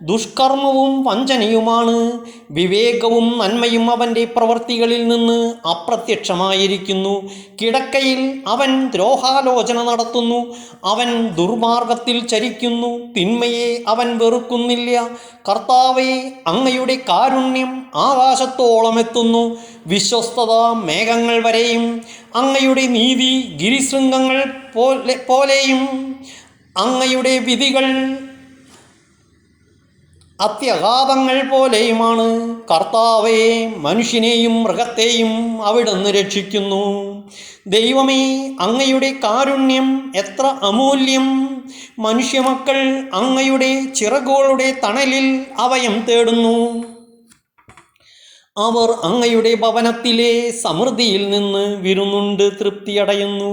ദുഷ്കർമ്മവും വഞ്ചനയുമാണ്. വിവേകവും നന്മയും അവൻ്റെ പ്രവൃത്തികളിൽ നിന്ന് അപ്രത്യക്ഷമായിരിക്കുന്നു. കിടക്കയിൽ അവൻ ദ്രോഹാലോചന നടത്തുന്നു. അവൻ ദുർമാർഗത്തിൽ ചരിക്കുന്നു. തിന്മയെ അവൻ വെറുക്കുന്നില്ല. കർത്താവേ, അങ്ങയുടെ കാരുണ്യം ആകാശത്തോളം എത്തുന്നു, വിശ്വസ്തത മേഘങ്ങൾ വരെയും. അങ്ങയുടെ നീതി ഗിരിശൃംഗങ്ങൾ പോലെയും അങ്ങയുടെ വിധികൾ അത്യഗാധങ്ങൾ പോലെയുമാണ്. കർത്താവേ, മനുഷ്യനെയും മൃഗത്തെയും അവിടുന്ന് രക്ഷിക്കുന്നു. ദൈവമേ, അങ്ങയുടെ കാരുണ്യം എത്ര അമൂല്യം. മനുഷ്യമക്കൾ അങ്ങയുടെ ചിറകുകളുടെ തണലിൽ അഭയം തേടുന്നു. അവർ അങ്ങയുടെ ഭവനത്തിലെ സമൃദ്ധിയിൽ നിന്ന് വിരുന്നുണ്ട് തൃപ്തിയടയുന്നു.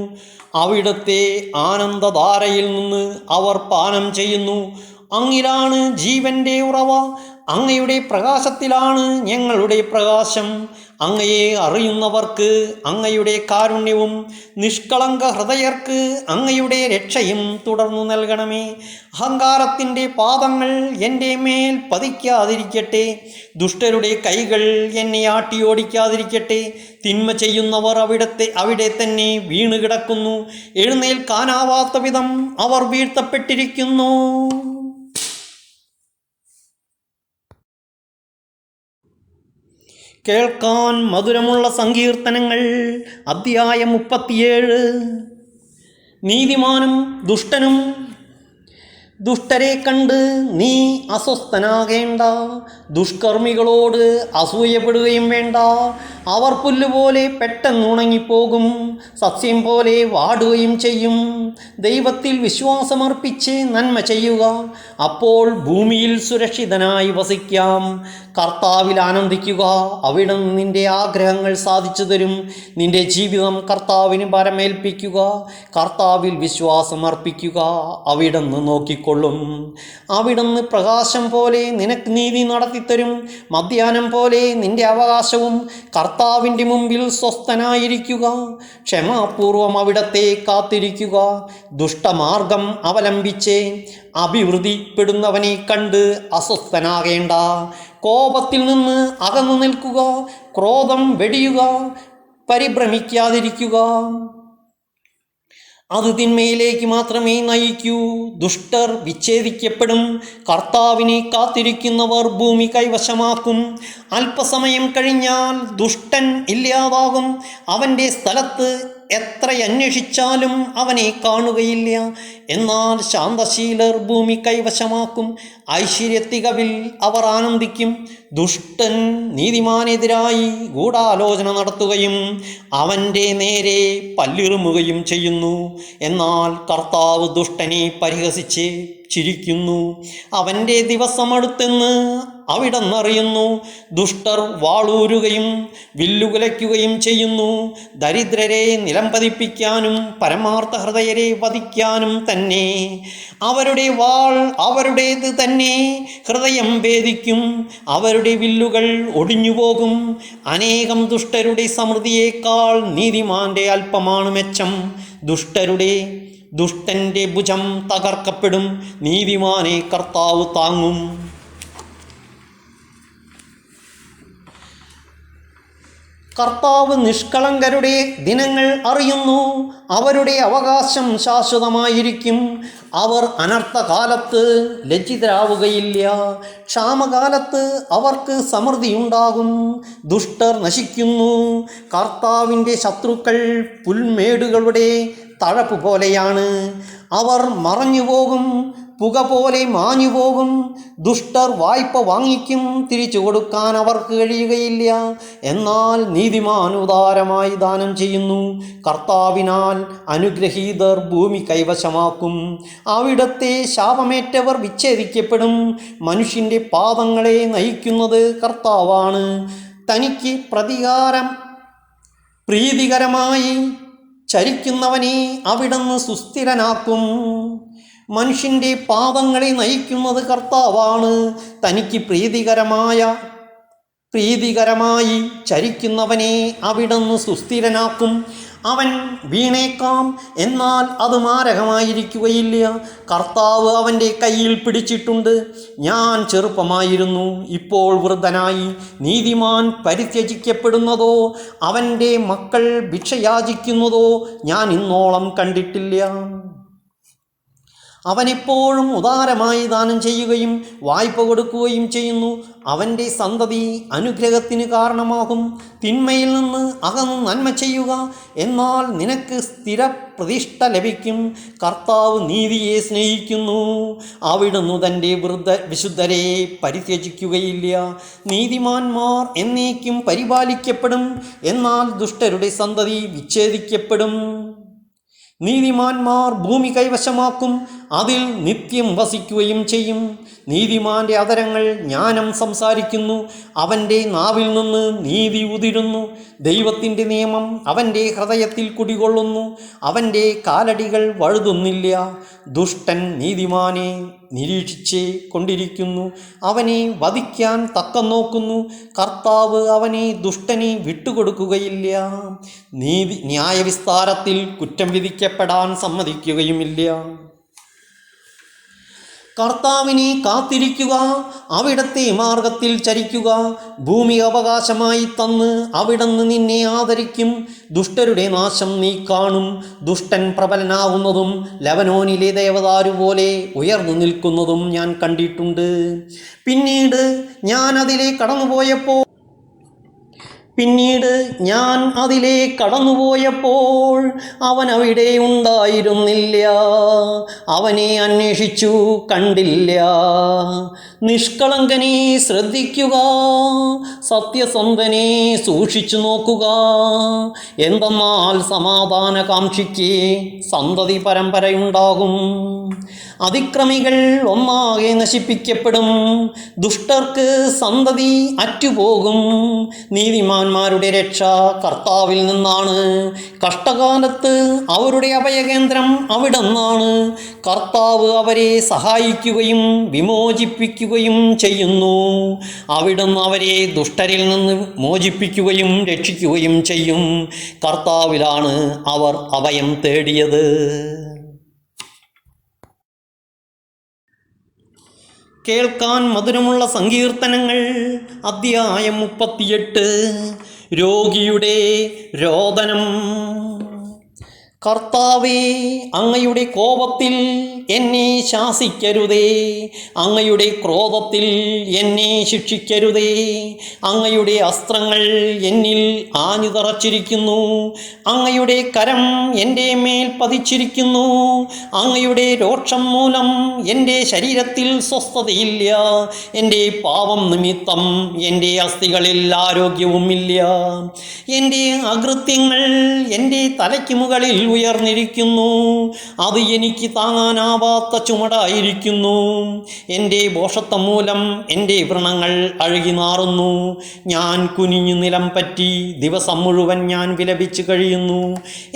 അവിടുത്തെ ആനന്ദധാരയിൽ നിന്ന് അവർ പാനം ചെയ്യുന്നു. അങ്ങിലാണ് ജീവൻ്റെ ഉറവ. അങ്ങയുടെ പ്രകാശത്തിലാണ് ഞങ്ങളുടെ പ്രകാശം. അങ്ങയെ അറിയുന്നവർക്ക് അങ്ങയുടെ കാരുണ്യവും നിഷ്കളങ്ക ഹൃദയർക്ക് അങ്ങയുടെ രക്ഷയും തുടർന്നു നൽകണമേ. അഹങ്കാരത്തിൻ്റെ പാദങ്ങൾ എൻ്റെ മേൽ പതിക്കാതിരിക്കട്ടെ. ദുഷ്ടരുടെ കൈകൾ എന്നെ ആട്ടിയോടിക്കാതിരിക്കട്ടെ. തിന്മ ചെയ്യുന്നവർ അവിടെ തന്നെ വീണ് കിടക്കുന്നു. എഴുന്നേൽക്കാനാവാത്ത വിധം അവർ വീഴ്ത്തപ്പെട്ടിരിക്കുന്നു. കേൾക്കാൻ മധുരമുള്ള സങ്കീർത്തനങ്ങൾ. അധ്യായം 37. നീതിമാനും ദുഷ്ടനും. ദുഷ്ടരെ കണ്ട് നീ അസ്വസ്ഥനാകേണ്ട. ദുഷ്കർമ്മികളോട് അസൂയപ്പെടുകയും വേണ്ട. അവർ പുല്ലുപോലെ പെട്ടെന്ന് ഉണങ്ങിപ്പോകും, സസ്യം പോലെ വാടുകയും ചെയ്യും. ദൈവത്തിൽ വിശ്വാസമർപ്പിച്ച് നന്മ ചെയ്യുക, അപ്പോൾ ഭൂമിയിൽ സുരക്ഷിതനായി വസിക്കാം. കർത്താവിൽ ആനന്ദിക്കുക, അവിടുന്ന് നിന്റെ ആഗ്രഹങ്ങൾ സാധിച്ചു തരും. നിന്റെ ജീവിതം കർത്താവിന് പരമേൽപ്പിക്കുക. കർത്താവിൽ വിശ്വാസം അർപ്പിക്കുക, അവിടുന്ന് നോക്കിക്കൊള്ളും. അവിടുന്ന് പ്രകാശം പോലെ നിനക്ക് നീതി നടത്തിത്തരും, മധ്യാഹ്നം പോലെ നിന്റെ അവകാശവും. കർത്താവിൻ്റെ മുമ്പിൽ സ്വസ്ഥനായിരിക്കുക, ക്ഷമാപൂർവം അവിടത്തെ കാത്തിരിക്കുക. ദുഷ്ടമാർഗം അവലംബിച്ച് അഭിവൃദ്ധിപ്പെടുന്നവനെ കണ്ട് അസ്വസ്ഥനാകേണ്ട. കോപത്തിൽ നിന്ന് അകന്നു നിൽക്കുക, ക്രോധം വെടിയുക, പരിഭ്രമിക്കാതിരിക്കുക. അത് തിന്മയിലേക്ക് മാത്രമേ നയിക്കൂ. ദുഷ്ടർ വിച്ഛേദിക്കപ്പെടും. കർത്താവിനെ കാത്തിരിക്കുന്നവർ ഭൂമി കൈവശമാക്കും. അല്പസമയം കഴിഞ്ഞാൽ ദുഷ്ടൻ ഇല്ലാതാകും. അവൻ്റെ സ്ഥലത്ത് എത്ര അന്വേഷിച്ചാലും അവനെ കാണുകയില്ല. എന്നാൽ ശാന്തശീലർ ഭൂമി കൈവശമാക്കും. ഐശ്വര്യത്തികവിൽ അവർ ആനന്ദിക്കും. ദുഷ്ടൻ നീതിമാനെതിരായി ഗൂഢാലോചന നടത്തുകയും അവൻ്റെ നേരെ പല്ലിറുമുകയും ചെയ്യുന്നു. എന്നാൽ കർത്താവ് ദുഷ്ടനെ പരിഹസിച്ച് ചിരിക്കുന്നു. അവൻ്റെ ദിവസം അടുത്തെന്ന് അവിടെന്നറിയുന്നു. ദുഷ്ടർ വാളൂരുകയും വില്ലുകുലയ്ക്കുകയും ചെയ്യുന്നു. ദരിദ്രരെ നിലം പതിപ്പിക്കാനും പരമാർത്ഥ ഹൃദയരെ വധിക്കാനും തന്നെ. അവരുടെ വാൾ അവരുടേത് തന്നെ ഹൃദയം ഭേദിക്കും. അവരുടെ വില്ലുകൾ ഒടിഞ്ഞുപോകും. അനേകം ദുഷ്ടരുടെ സമൃദ്ധിയേക്കാൾ നീതിമാന്റെ അല്പമാണ് മെച്ചം. ദുഷ്ടൻ്റെ ഭുജം തകർക്കപ്പെടും. നീതിമാനെ കർത്താവ് താങ്ങും. കർത്താവ് നിഷ്കളങ്കരുടെ ദിനങ്ങൾ അറിയുന്നു. അവരുടെ അവകാശം ശാശ്വതമായിരിക്കും. അവർ അനർത്ഥകാലത്ത് ലജ്ജിതരാവുകയില്ല. ക്ഷാമകാലത്ത് അവർക്ക് സമൃദ്ധിയുണ്ടാകും. ദുഷ്ടർ നശിക്കുന്നു. കർത്താവിൻ്റെ ശത്രുക്കൾ പുൽമേടുകളുടെ തഴപ്പ് പോലെയാണ്. അവർ മറഞ്ഞുപോകും, പുക പോലെ മാഞ്ഞുപോകും. ദുഷ്ടർ വായ്പ വാങ്ങിക്കും, തിരിച്ചു കൊടുക്കാൻ അവർക്ക് കഴിയുകയില്ല. എന്നാൽ നീതിമാൻ ഉദാരമായി ദാനം ചെയ്യുന്നു. കർത്താവിനാൽ അനുഗ്രഹീതർ ഭൂമി കൈവശമാക്കും. അവിടത്തെ ശാപമേറ്റവർ വിച്ഛേദിക്കപ്പെടും. മനുഷ്യൻ്റെ പാദങ്ങളെ നയിക്കുന്നത് കർത്താവാണ്. തനിക്ക് പ്രീതികരമായി ചരിക്കുന്നവനെ അവിടുന്ന് സുസ്ഥിരനാക്കും. മനുഷ്യൻ്റെ പാദങ്ങളെ നയിക്കുന്നത് കർത്താവാണ്. തനിക്ക് പ്രീതികരമായി ചരിക്കുന്നവനെ അവിടുന്ന് സുസ്ഥിരനാക്കും. അവൻ വീണേക്കാം, എന്നാൽ അത് മാരകമായിരിക്കുകയില്ല. കർത്താവ് അവൻ്റെ കയ്യിൽ പിടിച്ചിട്ടുണ്ട്. ഞാൻ ചെറുപ്പമായിരുന്നു, ഇപ്പോൾ വൃദ്ധനായി. നീതിമാൻ പരിത്യജിക്കപ്പെടുന്നതോ അവൻ്റെ മക്കൾ ഭിക്ഷയാചിക്കുന്നതോ ഞാൻ ഇന്നോളം കണ്ടിട്ടില്ല. അവനെപ്പോഴും ഉദാരമായി ദാനം ചെയ്യുകയും വായ്പ കൊടുക്കുകയും ചെയ്യുന്നു. അവൻ്റെ സന്തതി അനുഗ്രഹത്തിന് കാരണമാകും. തിന്മയിൽ നിന്ന് അകന്ന് നന്മ ചെയ്യുക, എന്നാൽ നിനക്ക് സ്ഥിര പ്രതിഷ്ഠ ലഭിക്കും. കർത്താവ് നീതിയെ സ്നേഹിക്കുന്നു. അവിടുന്ന് തൻ്റെ വിശുദ്ധരെ പരിത്യജിക്കുകയില്ല. നീതിമാന്മാർ എന്നേക്കും പരിപാലിക്കപ്പെടും, എന്നാൽ ദുഷ്ടരുടെ സന്തതി വിച്ഛേദിക്കപ്പെടും. നീതിമാന്മാർ ഭൂമി കൈവശമാക്കും, അതിൽ നിത്യം വസിക്കുകയും ചെയ്യും. നീതിമാന്റെ അധരങ്ങൾ ജ്ഞാനം സംസാരിക്കുന്നു, അവൻ്റെ നാവിൽ നിന്ന് നീതി ഉതിരുന്നു. ദൈവത്തിൻ്റെ നിയമം അവൻ്റെ ഹൃദയത്തിൽ കുടികൊള്ളുന്നു, അവൻ്റെ കാലടികൾ വഴുതുന്നില്ല. ദുഷ്ടൻ നീതിമാനെ നിരീക്ഷിച്ച് കൊണ്ടിരിക്കുന്നു, അവനെ വധിക്കാൻ തക്കം നോക്കുന്നു. കർത്താവ് അവനെ ദുഷ്ടനെ വിട്ടുകൊടുക്കുകയില്ല. ന്യായവിസ്താരത്തിൽ കുറ്റം വിധിക്കപ്പെടാൻ സമ്മതിക്കുകയുമില്ല. കർത്താവിനെ കാത്തിരിക്കുക, അവിടത്തെ മാർഗത്തിൽ ചരിക്കുക. ഭൂമി അവകാശമായി തന്ന് അവിടുന്ന് നിന്നെ ആദരിക്കും. ദുഷ്ടരുടെ നാശം നീ കാണും. ദുഷ്ടൻ പ്രബലനാവുന്നതും ലബനോനിലെ ദേവദാരു പോലെ ഉയർന്നു നിൽക്കുന്നതും ഞാൻ കണ്ടിട്ടുണ്ട്. പിന്നീട് ഞാൻ അതിലെ കടന്നുപോയപ്പോൾ അവൻ അവിടെ ഉണ്ടായിരുന്നില്ല. അവനെ അന്വേഷിച്ചു, കണ്ടില്ല. നിഷ്കളങ്കനെ ശ്രദ്ധിക്കുക, സത്യസന്ധനെ സൂക്ഷിച്ചു നോക്കുക. എന്തെന്നാൽ സമാധാനകാംക്ഷിക്ക് സന്തതി പരമ്പരയുണ്ടാകും. അതിക്രമികൾ ഒന്നാകെ നശിപ്പിക്കപ്പെടും. ദുഷ്ടർക്ക് സന്തതി അറ്റുപോകും. നീതിമാന്മാരുടെ രക്ഷ കർത്താവിൽ നിന്നാണ്. കഷ്ടകാലത്ത് അവരുടെ അഭയകേന്ദ്രം അവിടുന്നാണ്. കർത്താവ് അവരെ സഹായിക്കുകയും വിമോചിപ്പിക്കുകയും ചെയ്യുന്നു. അവിടുന്ന് അവരെ ദുഷ്ടരിൽ നിന്ന് മോചിപ്പിക്കുകയും രക്ഷിക്കുകയും ചെയ്യും. കർത്താവിലാണ് അവർ അഭയം തേടിയത്. കേൾക്കാൻ മധുരമുള്ള സങ്കീർത്തനങ്ങൾ. അധ്യായം 38. രോഗിയുടെ രോദനം. കർത്താവേ, അങ്ങയുടെ കോപത്തിൽ എന്നെ ശാസിക്കരുതേ. അങ്ങയുടെ ക്രോധത്തിൽ എന്നെ ശിക്ഷിക്കരുതേ. അങ്ങയുടെ അസ്ത്രങ്ങൾ എന്നിൽ ആഞ്ഞു തറച്ചിരിക്കുന്നു. അങ്ങയുടെ കരം എൻ്റെ മേൽ പതിച്ചിരിക്കുന്നു. അങ്ങയുടെ രോക്ഷം മൂലം എൻ്റെ ശരീരത്തിൽ സ്വസ്ഥതയില്ല. എൻ്റെ പാപം നിമിത്തം എൻ്റെ അസ്ഥികളിൽ ആരോഗ്യവുമില്ല. എൻ്റെ അകൃത്യങ്ങൾ എൻ്റെ തലയ്ക്ക് മുകളിൽ ഉയർന്നിരിക്കുന്നു. അത് എനിക്ക് താങ്ങാനാവാത്ത ചുമടായിരിക്കുന്നു. എൻ്റെ ഭോഷത്വം മൂലം എൻ്റെ വ്രണങ്ങൾ അഴുകി നാറുന്നു. ഞാൻ കുനിഞ്ഞു നിലം പറ്റി ദിവസം മുഴുവൻ ഞാൻ വിലപിച്ച് കഴിയുന്നു.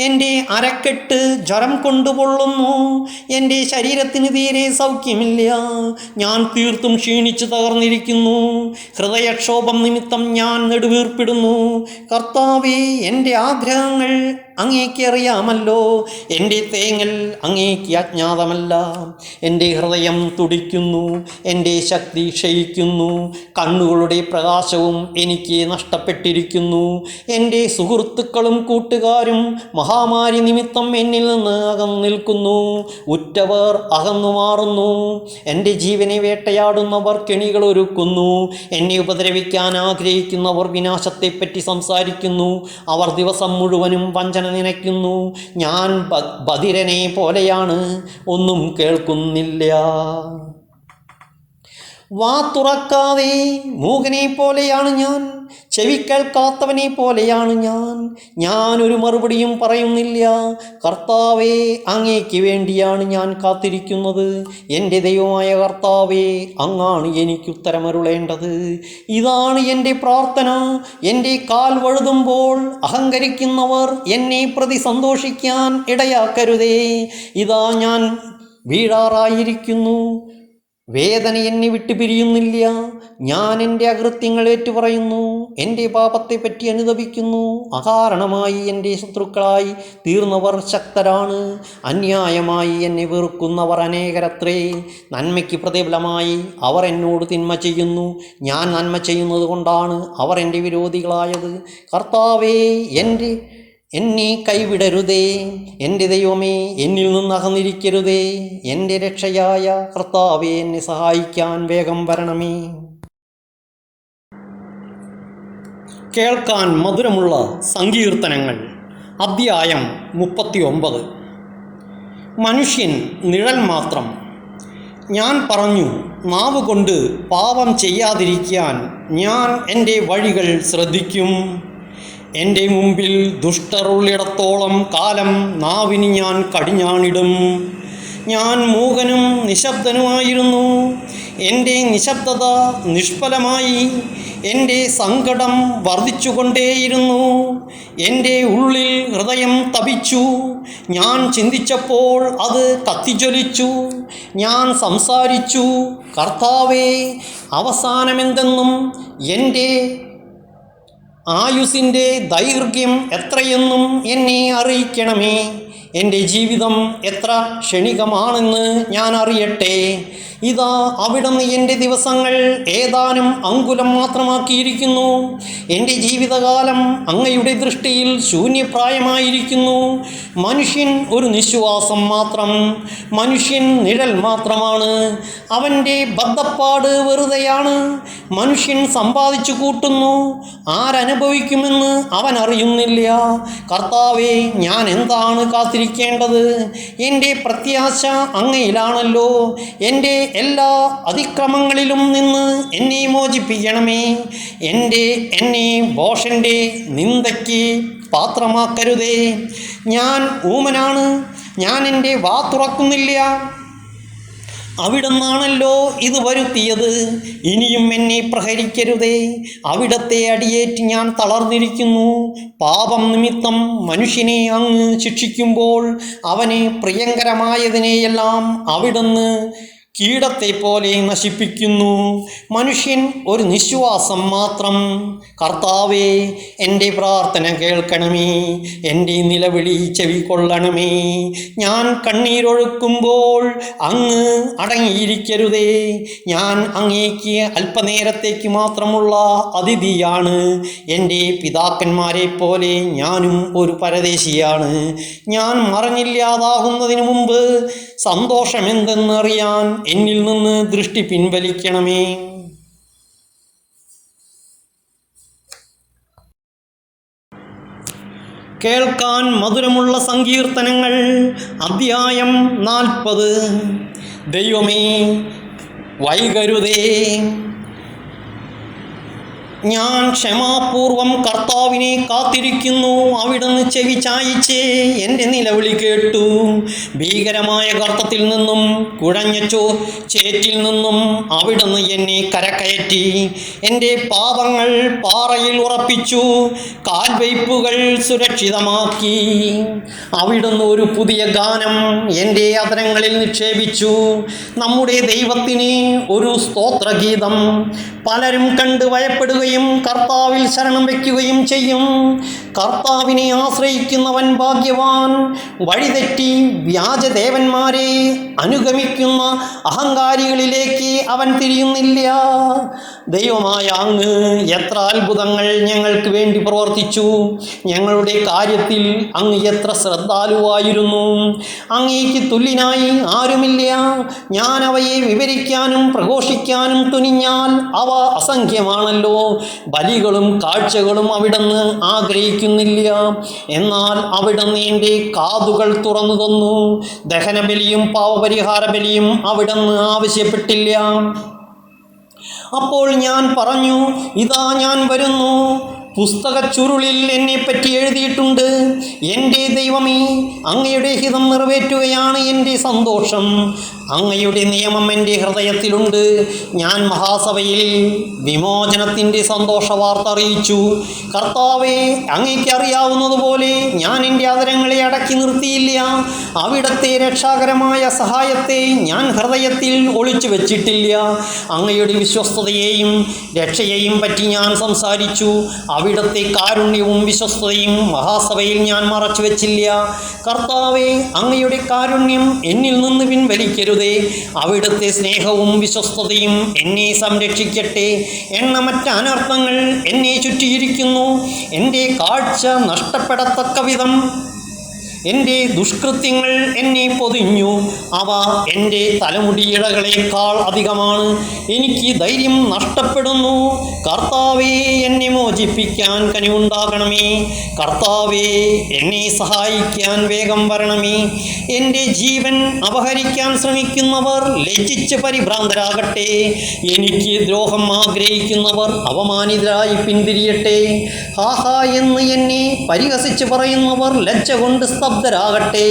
എൻ്റെ അരക്കെട്ട് ജ്വരം കൊണ്ട് പൊള്ളുന്നു. എൻ്റെ ശരീരത്തിന് തീരെ സൗഖ്യമില്ല. ഞാൻ തീർത്തും ക്ഷീണിച്ചു തകർന്നിരിക്കുന്നു. ഹൃദയക്ഷോഭം നിമിത്തം ഞാൻ നെടുവീർപ്പിടുന്നു. കർത്താവേ, എൻ്റെ ആഗ്രഹങ്ങൾ അങ്ങേക്ക് അറിയാമല്ലോ. എൻ്റെ തേങ്ങൽ അങ്ങേക്ക് അജ്ഞാതമല്ല. എൻ്റെ ഹൃദയം തുടിക്കുന്നു, എൻ്റെ ശക്തി ക്ഷയിക്കുന്നു. കണ്ണുകളുടെ പ്രകാശവും എനിക്ക് നഷ്ടപ്പെട്ടിരിക്കുന്നു. എൻ്റെ സുഹൃത്തുക്കളും കൂട്ടുകാരും മഹാമാരി നിമിത്തം എന്നിൽ നിന്ന് അകന്നു നിൽക്കുന്നു. ഉറ്റവർ അകന്നു മാറുന്നു. എൻ്റെ ജീവനെ വേട്ടയാടുന്നവർ കെണികൾ ഒരുക്കുന്നു. എന്നെ ഉപദ്രവിക്കാൻ ആഗ്രഹിക്കുന്നവർ വിനാശത്തെപ്പറ്റി സംസാരിക്കുന്നു. അവർ ദിവസം മുഴുവനും വഞ്ചന നനയ്ക്കുന്നു. ഞാൻ ബധിരനെ പോലെയാണ്, ഒന്നും കേൾക്കുന്നില്ല. വാ തുറക്കാതെ മൂകനെ പോലെയാണ് ഞാൻ, ചെവി കേൾക്കാത്തവനെ പോലെയാണ് ഞാൻ ഒരു മറുപടിയും പറയുന്നില്ല. കർത്താവേ, അങ്ങേക്ക് വേണ്ടിയാണ് ഞാൻ കാത്തിരിക്കുന്നത്. എൻ്റെ ദൈവമായ കർത്താവേ, അങ്ങാണ് എനിക്ക് ഉത്തരമരുളേണ്ടത്. ഇതാണ് എൻ്റെ പ്രാർത്ഥന. എൻ്റെ കാൽ വഴുതുമ്പോൾ അഹങ്കരിക്കുന്നവർ എന്നെ പ്രതി സന്തോഷിക്കാൻ ഇടയാക്കരുതേ. ഇതാ ഞാൻ വീഴാറായിരിക്കുന്നു. വേദന എന്നെ വിട്ടുപിരിയുന്നില്ല. ഞാൻ എൻ്റെ അകൃത്യങ്ങൾ ഏറ്റുപറയുന്നു. എൻ്റെ പാപത്തെപ്പറ്റി അനുതപിക്കുന്നു. അകാരണമായി എൻ്റെ ശത്രുക്കളായി തീർന്നവർ ശക്തരാണ്. അന്യായമായി എന്നെ വെറുക്കുന്നവർ അനേകരത്രേ. നന്മയ്ക്ക് പ്രതിഫലമായി അവർ എന്നോട് തിന്മ ചെയ്യുന്നു. ഞാൻ നന്മ ചെയ്യുന്നത് കൊണ്ടാണ് അവർ എൻ്റെ വിരോധികളായത്. കർത്താവേ, എന്നെ കൈവിടരുതേ. എൻ്റെ ദൈവമേ, എന്നിൽ നിന്ന് അകന്നിരിക്കരുതേ. എൻ്റെ രക്ഷയായ കർത്താവേ, എന്നെ സഹായിക്കാൻ വേഗം വരണമേ. കേൾക്കാൻ മധുരമുള്ള സങ്കീർത്തനങ്ങൾ. അധ്യായം 39. മനുഷ്യൻ നിഴൽ മാത്രം. ഞാൻ പറഞ്ഞു, നാവുകൊണ്ട് പാപം ചെയ്യാതിരിക്കാൻ ഞാൻ എൻ്റെ വഴികൾ ശ്രദ്ധിക്കും. എൻ്റെ മുമ്പിൽ ദുഷ്ടർ ഉള്ളിടത്തോളം കാലം നാവിന് ഞാൻ കടിഞ്ഞാണിടും. ഞാൻ മൂകനും നിശബ്ദനുമായിരുന്നു. എൻ്റെ നിശബ്ദത നിഷ്ഫലമായി. എൻ്റെ സങ്കടം വർദ്ധിച്ചുകൊണ്ടേയിരുന്നു. എൻ്റെ ഉള്ളിൽ ഹൃദയം തപിച്ചു. ഞാൻ ചിന്തിച്ചപ്പോൾ അത് കത്തിജ്വലിച്ചു. ഞാൻ സംസാരിച്ചു, കർത്താവേ, അവസാനമെന്തെന്നും എൻ്റെ ആയുസ്സിൻ്റെ ദൈർഘ്യം എത്രയെന്നും എന്നെ അറിയിക്കണമേ. എൻ്റെ ജീവിതം എത്ര ക്ഷണികമാണെന്ന് ഞാൻ അറിയട്ടെ. ഇതാ, അവിടുന്ന് എൻ്റെ ദിവസങ്ങൾ ഏതാനും അങ്കുലം മാത്രമാക്കിയിരിക്കുന്നു. എൻ്റെ ജീവിതകാലം അങ്ങയുടെ ദൃഷ്ടിയിൽ ശൂന്യപ്രായമായിരിക്കുന്നു. മനുഷ്യൻ ഒരു നിശ്വാസം മാത്രം, മനുഷ്യൻ നിഴൽ മാത്രമാണ്. അവൻ്റെ ബദ്ധപ്പാട് വെറുതെയാണ്. മനുഷ്യൻ സമ്പാദിച്ചു കൂട്ടുന്നു, ആരനുഭവിക്കുമെന്ന് അവൻ അറിയുന്നില്ല. കർത്താവേ, ഞാൻ എന്താണ് കാത്തിരിക്കേണ്ടത്? എൻ്റെ പ്രത്യാശ അങ്ങയിലാണല്ലോ. എൻ്റെ എല്ലാ അതിക്രമങ്ങളിലും നിന്ന് എന്നെ മോചിപ്പിക്കണമേ. എന്നെ ഭോഷൻ്റെ നിന്ദയ്ക്ക് പാത്രമാക്കരുതേ. ഞാൻ ഊമനാണ്, ഞാൻ എൻ്റെ വാ തുറക്കുന്നില്ല. അവിടുന്നാണല്ലോ ഇത് വരുത്തിയത്. ഇനിയും എന്നെ പ്രഹരിക്കരുതേ. അവിടത്തെ അടിയേറ്റ് ഞാൻ തളർന്നിരിക്കുന്നു. പാപം നിമിത്തം മനുഷ്യനെ അങ്ങ് ശിക്ഷിക്കുമ്പോൾ അവന് പ്രിയങ്കരമായതിനെയെല്ലാം അവിടുന്ന് കീടത്തെ പോലെ നശിപ്പിക്കുന്നു. മനുഷ്യൻ ഒരു നിശ്വാസം മാത്രം. കർത്താവേ, എൻ്റെ പ്രാർത്ഥന കേൾക്കണമേ. എൻ്റെ നിലവിളി ചെവിക്കൊള്ളണമേ. ഞാൻ കണ്ണീരൊഴുക്കുമ്പോൾ അങ്ങ് അടങ്ങിയിരിക്കരുതേ. ഞാൻ അങ്ങേക്ക് അല്പനേരത്തേക്ക് മാത്രമുള്ള അതിഥിയാണ്. എൻ്റെ പിതാക്കന്മാരെ പോലെ ഞാനും ഒരു പരദേശിയാണ്. ഞാൻ മറഞ്ഞില്ലാതാകുന്നതിന് മുമ്പ് സന്തോഷമെന്തെന്നറിയാൻ എന്നിൽ നിന്ന് ദൃഷ്ടി പിൻവലിക്കണമേ. കേൾക്കാൻ മധുരമുള്ള സങ്കീർത്തനങ്ങൾ. അധ്യായം 40. ദൈവമേ, വൈകരുതേ. ഞാൻ ക്ഷമാപൂർവം കർത്താവിനെ കാത്തിരിക്കുന്നു. അവിടുന്ന് ചെവി ചായിച്ച് എൻ്റെ നിലവിളി കേട്ടു. ഭീകരമായ ഗർത്തത്തിൽ നിന്നും കുഴഞ്ഞ ചേറ്റിൽ നിന്നും അവിടുന്ന് എന്നെ കരകയറ്റി. എൻ്റെ പാദങ്ങൾ പാറയിൽ ഉറപ്പിച്ചു, കാൽവയ്പ്പുകൾ സുരക്ഷിതമാക്കി. അവിടുന്ന് ഒരു പുതിയ ഗാനം എൻ്റെ അധരങ്ങളിൽ നിക്ഷേപിച്ചു, നമ്മുടെ ദൈവത്തിന് ഒരു സ്തോത്രഗീതം. പലരും കണ്ട് ഭയപ്പെടുകയും കർത്താവിൽ ശരണം വയ്ക്കുകയും ചെയ്യും. കർത്താവിനെ ആശ്രയിക്കുന്നവൻ ഭാഗ്യവാൻ. വഴിതെറ്റി വ്യാജദേവന്മാരെ അനുഗമിക്കുന്ന അഹങ്കാരികളിലേക്ക് അവൻ തിരിയുന്നില്ല. ദൈവമായ അങ്ങ് എത്ര അത്ഭുതങ്ങൾ ഞങ്ങൾക്ക് വേണ്ടി പ്രവർത്തിച്ചു. ഞങ്ങളുടെ കാര്യത്തിൽ അങ്ങ് എത്ര ശ്രദ്ധാലുവായിരുന്നു. അങ്ങേക്ക് തുല്യനായി ആരുമില്ല. ഞാൻ അവയെ വിവരിക്കാനും പ്രഘോഷിക്കാനും തുനിഞ്ഞാൽ അവ അസംഖ്യമാണല്ലോ. ബലികളും കാഴ്ചകളും അവിടുന്ന് ആഗ്രഹിക്കുന്നില്ല. എന്നാൽ അവിടുന്ന് എൻ്റെ കാതുകൾ തുറന്നു തന്നു. ദഹനബലിയും പാവപരിഹാര ബലിയും അവിടുന്ന് ആവശ്യപ്പെട്ടില്ല. അപ്പോൾ ഞാൻ പറഞ്ഞു, ഇതാ ഞാൻ വരുന്നു. പുസ്തക ചുരുളിൽ എന്നെപ്പറ്റി എഴുതിയിട്ടുണ്ട്. എൻ്റെ ദൈവമേ, അങ്ങയുടെ ഹിതം നിറവേറ്റുകയാണ് എൻ്റെ സന്തോഷം. അങ്ങയുടെ നിയമം എൻ്റെ ഹൃദയത്തിലുണ്ട്. ഞാൻ മഹാസഭയിൽ വിമോചനത്തിൻ്റെ സന്തോഷ വാർത്ത അറിയിച്ചു. കർത്താവേ, അങ്ങയ്ക്ക് അറിയാവുന്നതുപോലെ ഞാൻ എൻ്റെ അധരങ്ങളെ അടക്കി നിർത്തിയില്ല. അവിടുത്തെ രക്ഷാകരമായ സഹായത്തെ ഞാൻ ഹൃദയത്തിൽ ഒളിച്ചു വച്ചിട്ടില്ല. അങ്ങയുടെ വിശ്വസ്തതയെയും രക്ഷയെയും പറ്റി ഞാൻ സംസാരിച്ചു. അവിടുത്തെ കാരുണ്യവും വിശ്വസ്തതയും മഹാസഭയിൽ ഞാൻ മറച്ചു വച്ചില്ല. കർത്താവേ, അങ്ങയുടെ കാരുണ്യം എന്നിൽ നിന്ന് പിൻവലിക്കരുതേ. അവിടുത്തെ സ്നേഹവും വിശ്വസ്തതയും എന്നെ സംരക്ഷിക്കട്ടെ. എണ്ണമറ്റ അനർത്ഥങ്ങൾ എന്നെ ചുറ്റിയിരിക്കുന്നു. എൻ്റെ കാഴ്ച നഷ്ടപ്പെടത്തക്ക വിധം എൻ്റെ ദുഷ്കൃത്യങ്ങൾ എന്നെ പൊതിഞ്ഞു. അവ എൻ്റെ തലമുടിയിഴകളേക്കാൾ അധികമാണ്. എനിക്ക് ധൈര്യം നഷ്ടപ്പെടുന്നു. കർത്താവേ, എന്നെ മോചിപ്പിക്കാൻ കനിവുണ്ടാകണമേ. കർത്താവേ, എന്നെ സഹായിക്കാൻ വേഗം വരണമേ. എൻ്റെ ജീവൻ അപഹരിക്കാൻ ശ്രമിക്കുന്നവർ ലജ്ജിച്ച് പരിഭ്രാന്തരാകട്ടെ. എനിക്ക് ദ്രോഹം ആഗ്രഹിക്കുന്നവർ അപമാനിതരായി പിന്തിരിയട്ടെ. ഹാഹാ എന്ന് എന്നെ പരിഹസിച്ച് പറയുന്നവർ ലജ്ജ കൊണ്ട് സ്തബ്ധരാകട്ടെ.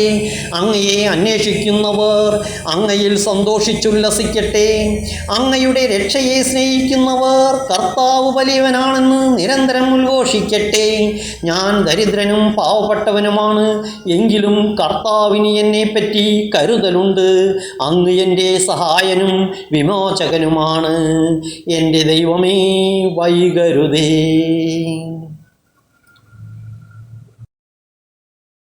അങ്ങയെ അന്വേഷിക്കുന്നവർ അങ്ങയിൽ സന്തോഷിച്ചുല്ലസിക്കട്ടെ. അങ്ങയുടെ രക്ഷയെ സ്നേഹിക്കുന്നവർ കർത്താവ് വലിയവനാണെന്ന് നിരന്തരം ഉദ്ഘോഷിക്കട്ടെ. ഞാൻ ദരിദ്രനും പാവപ്പെട്ടവനുമാണ്, എങ്കിലും കർത്താവിന് എന്നെപ്പറ്റി കരുതലുണ്ട്. അങ്ങ് എൻ്റെ സഹായനും വിമോചകനുമാണ്. എൻ്റെ ദൈവമേ, വൈകരുതേ.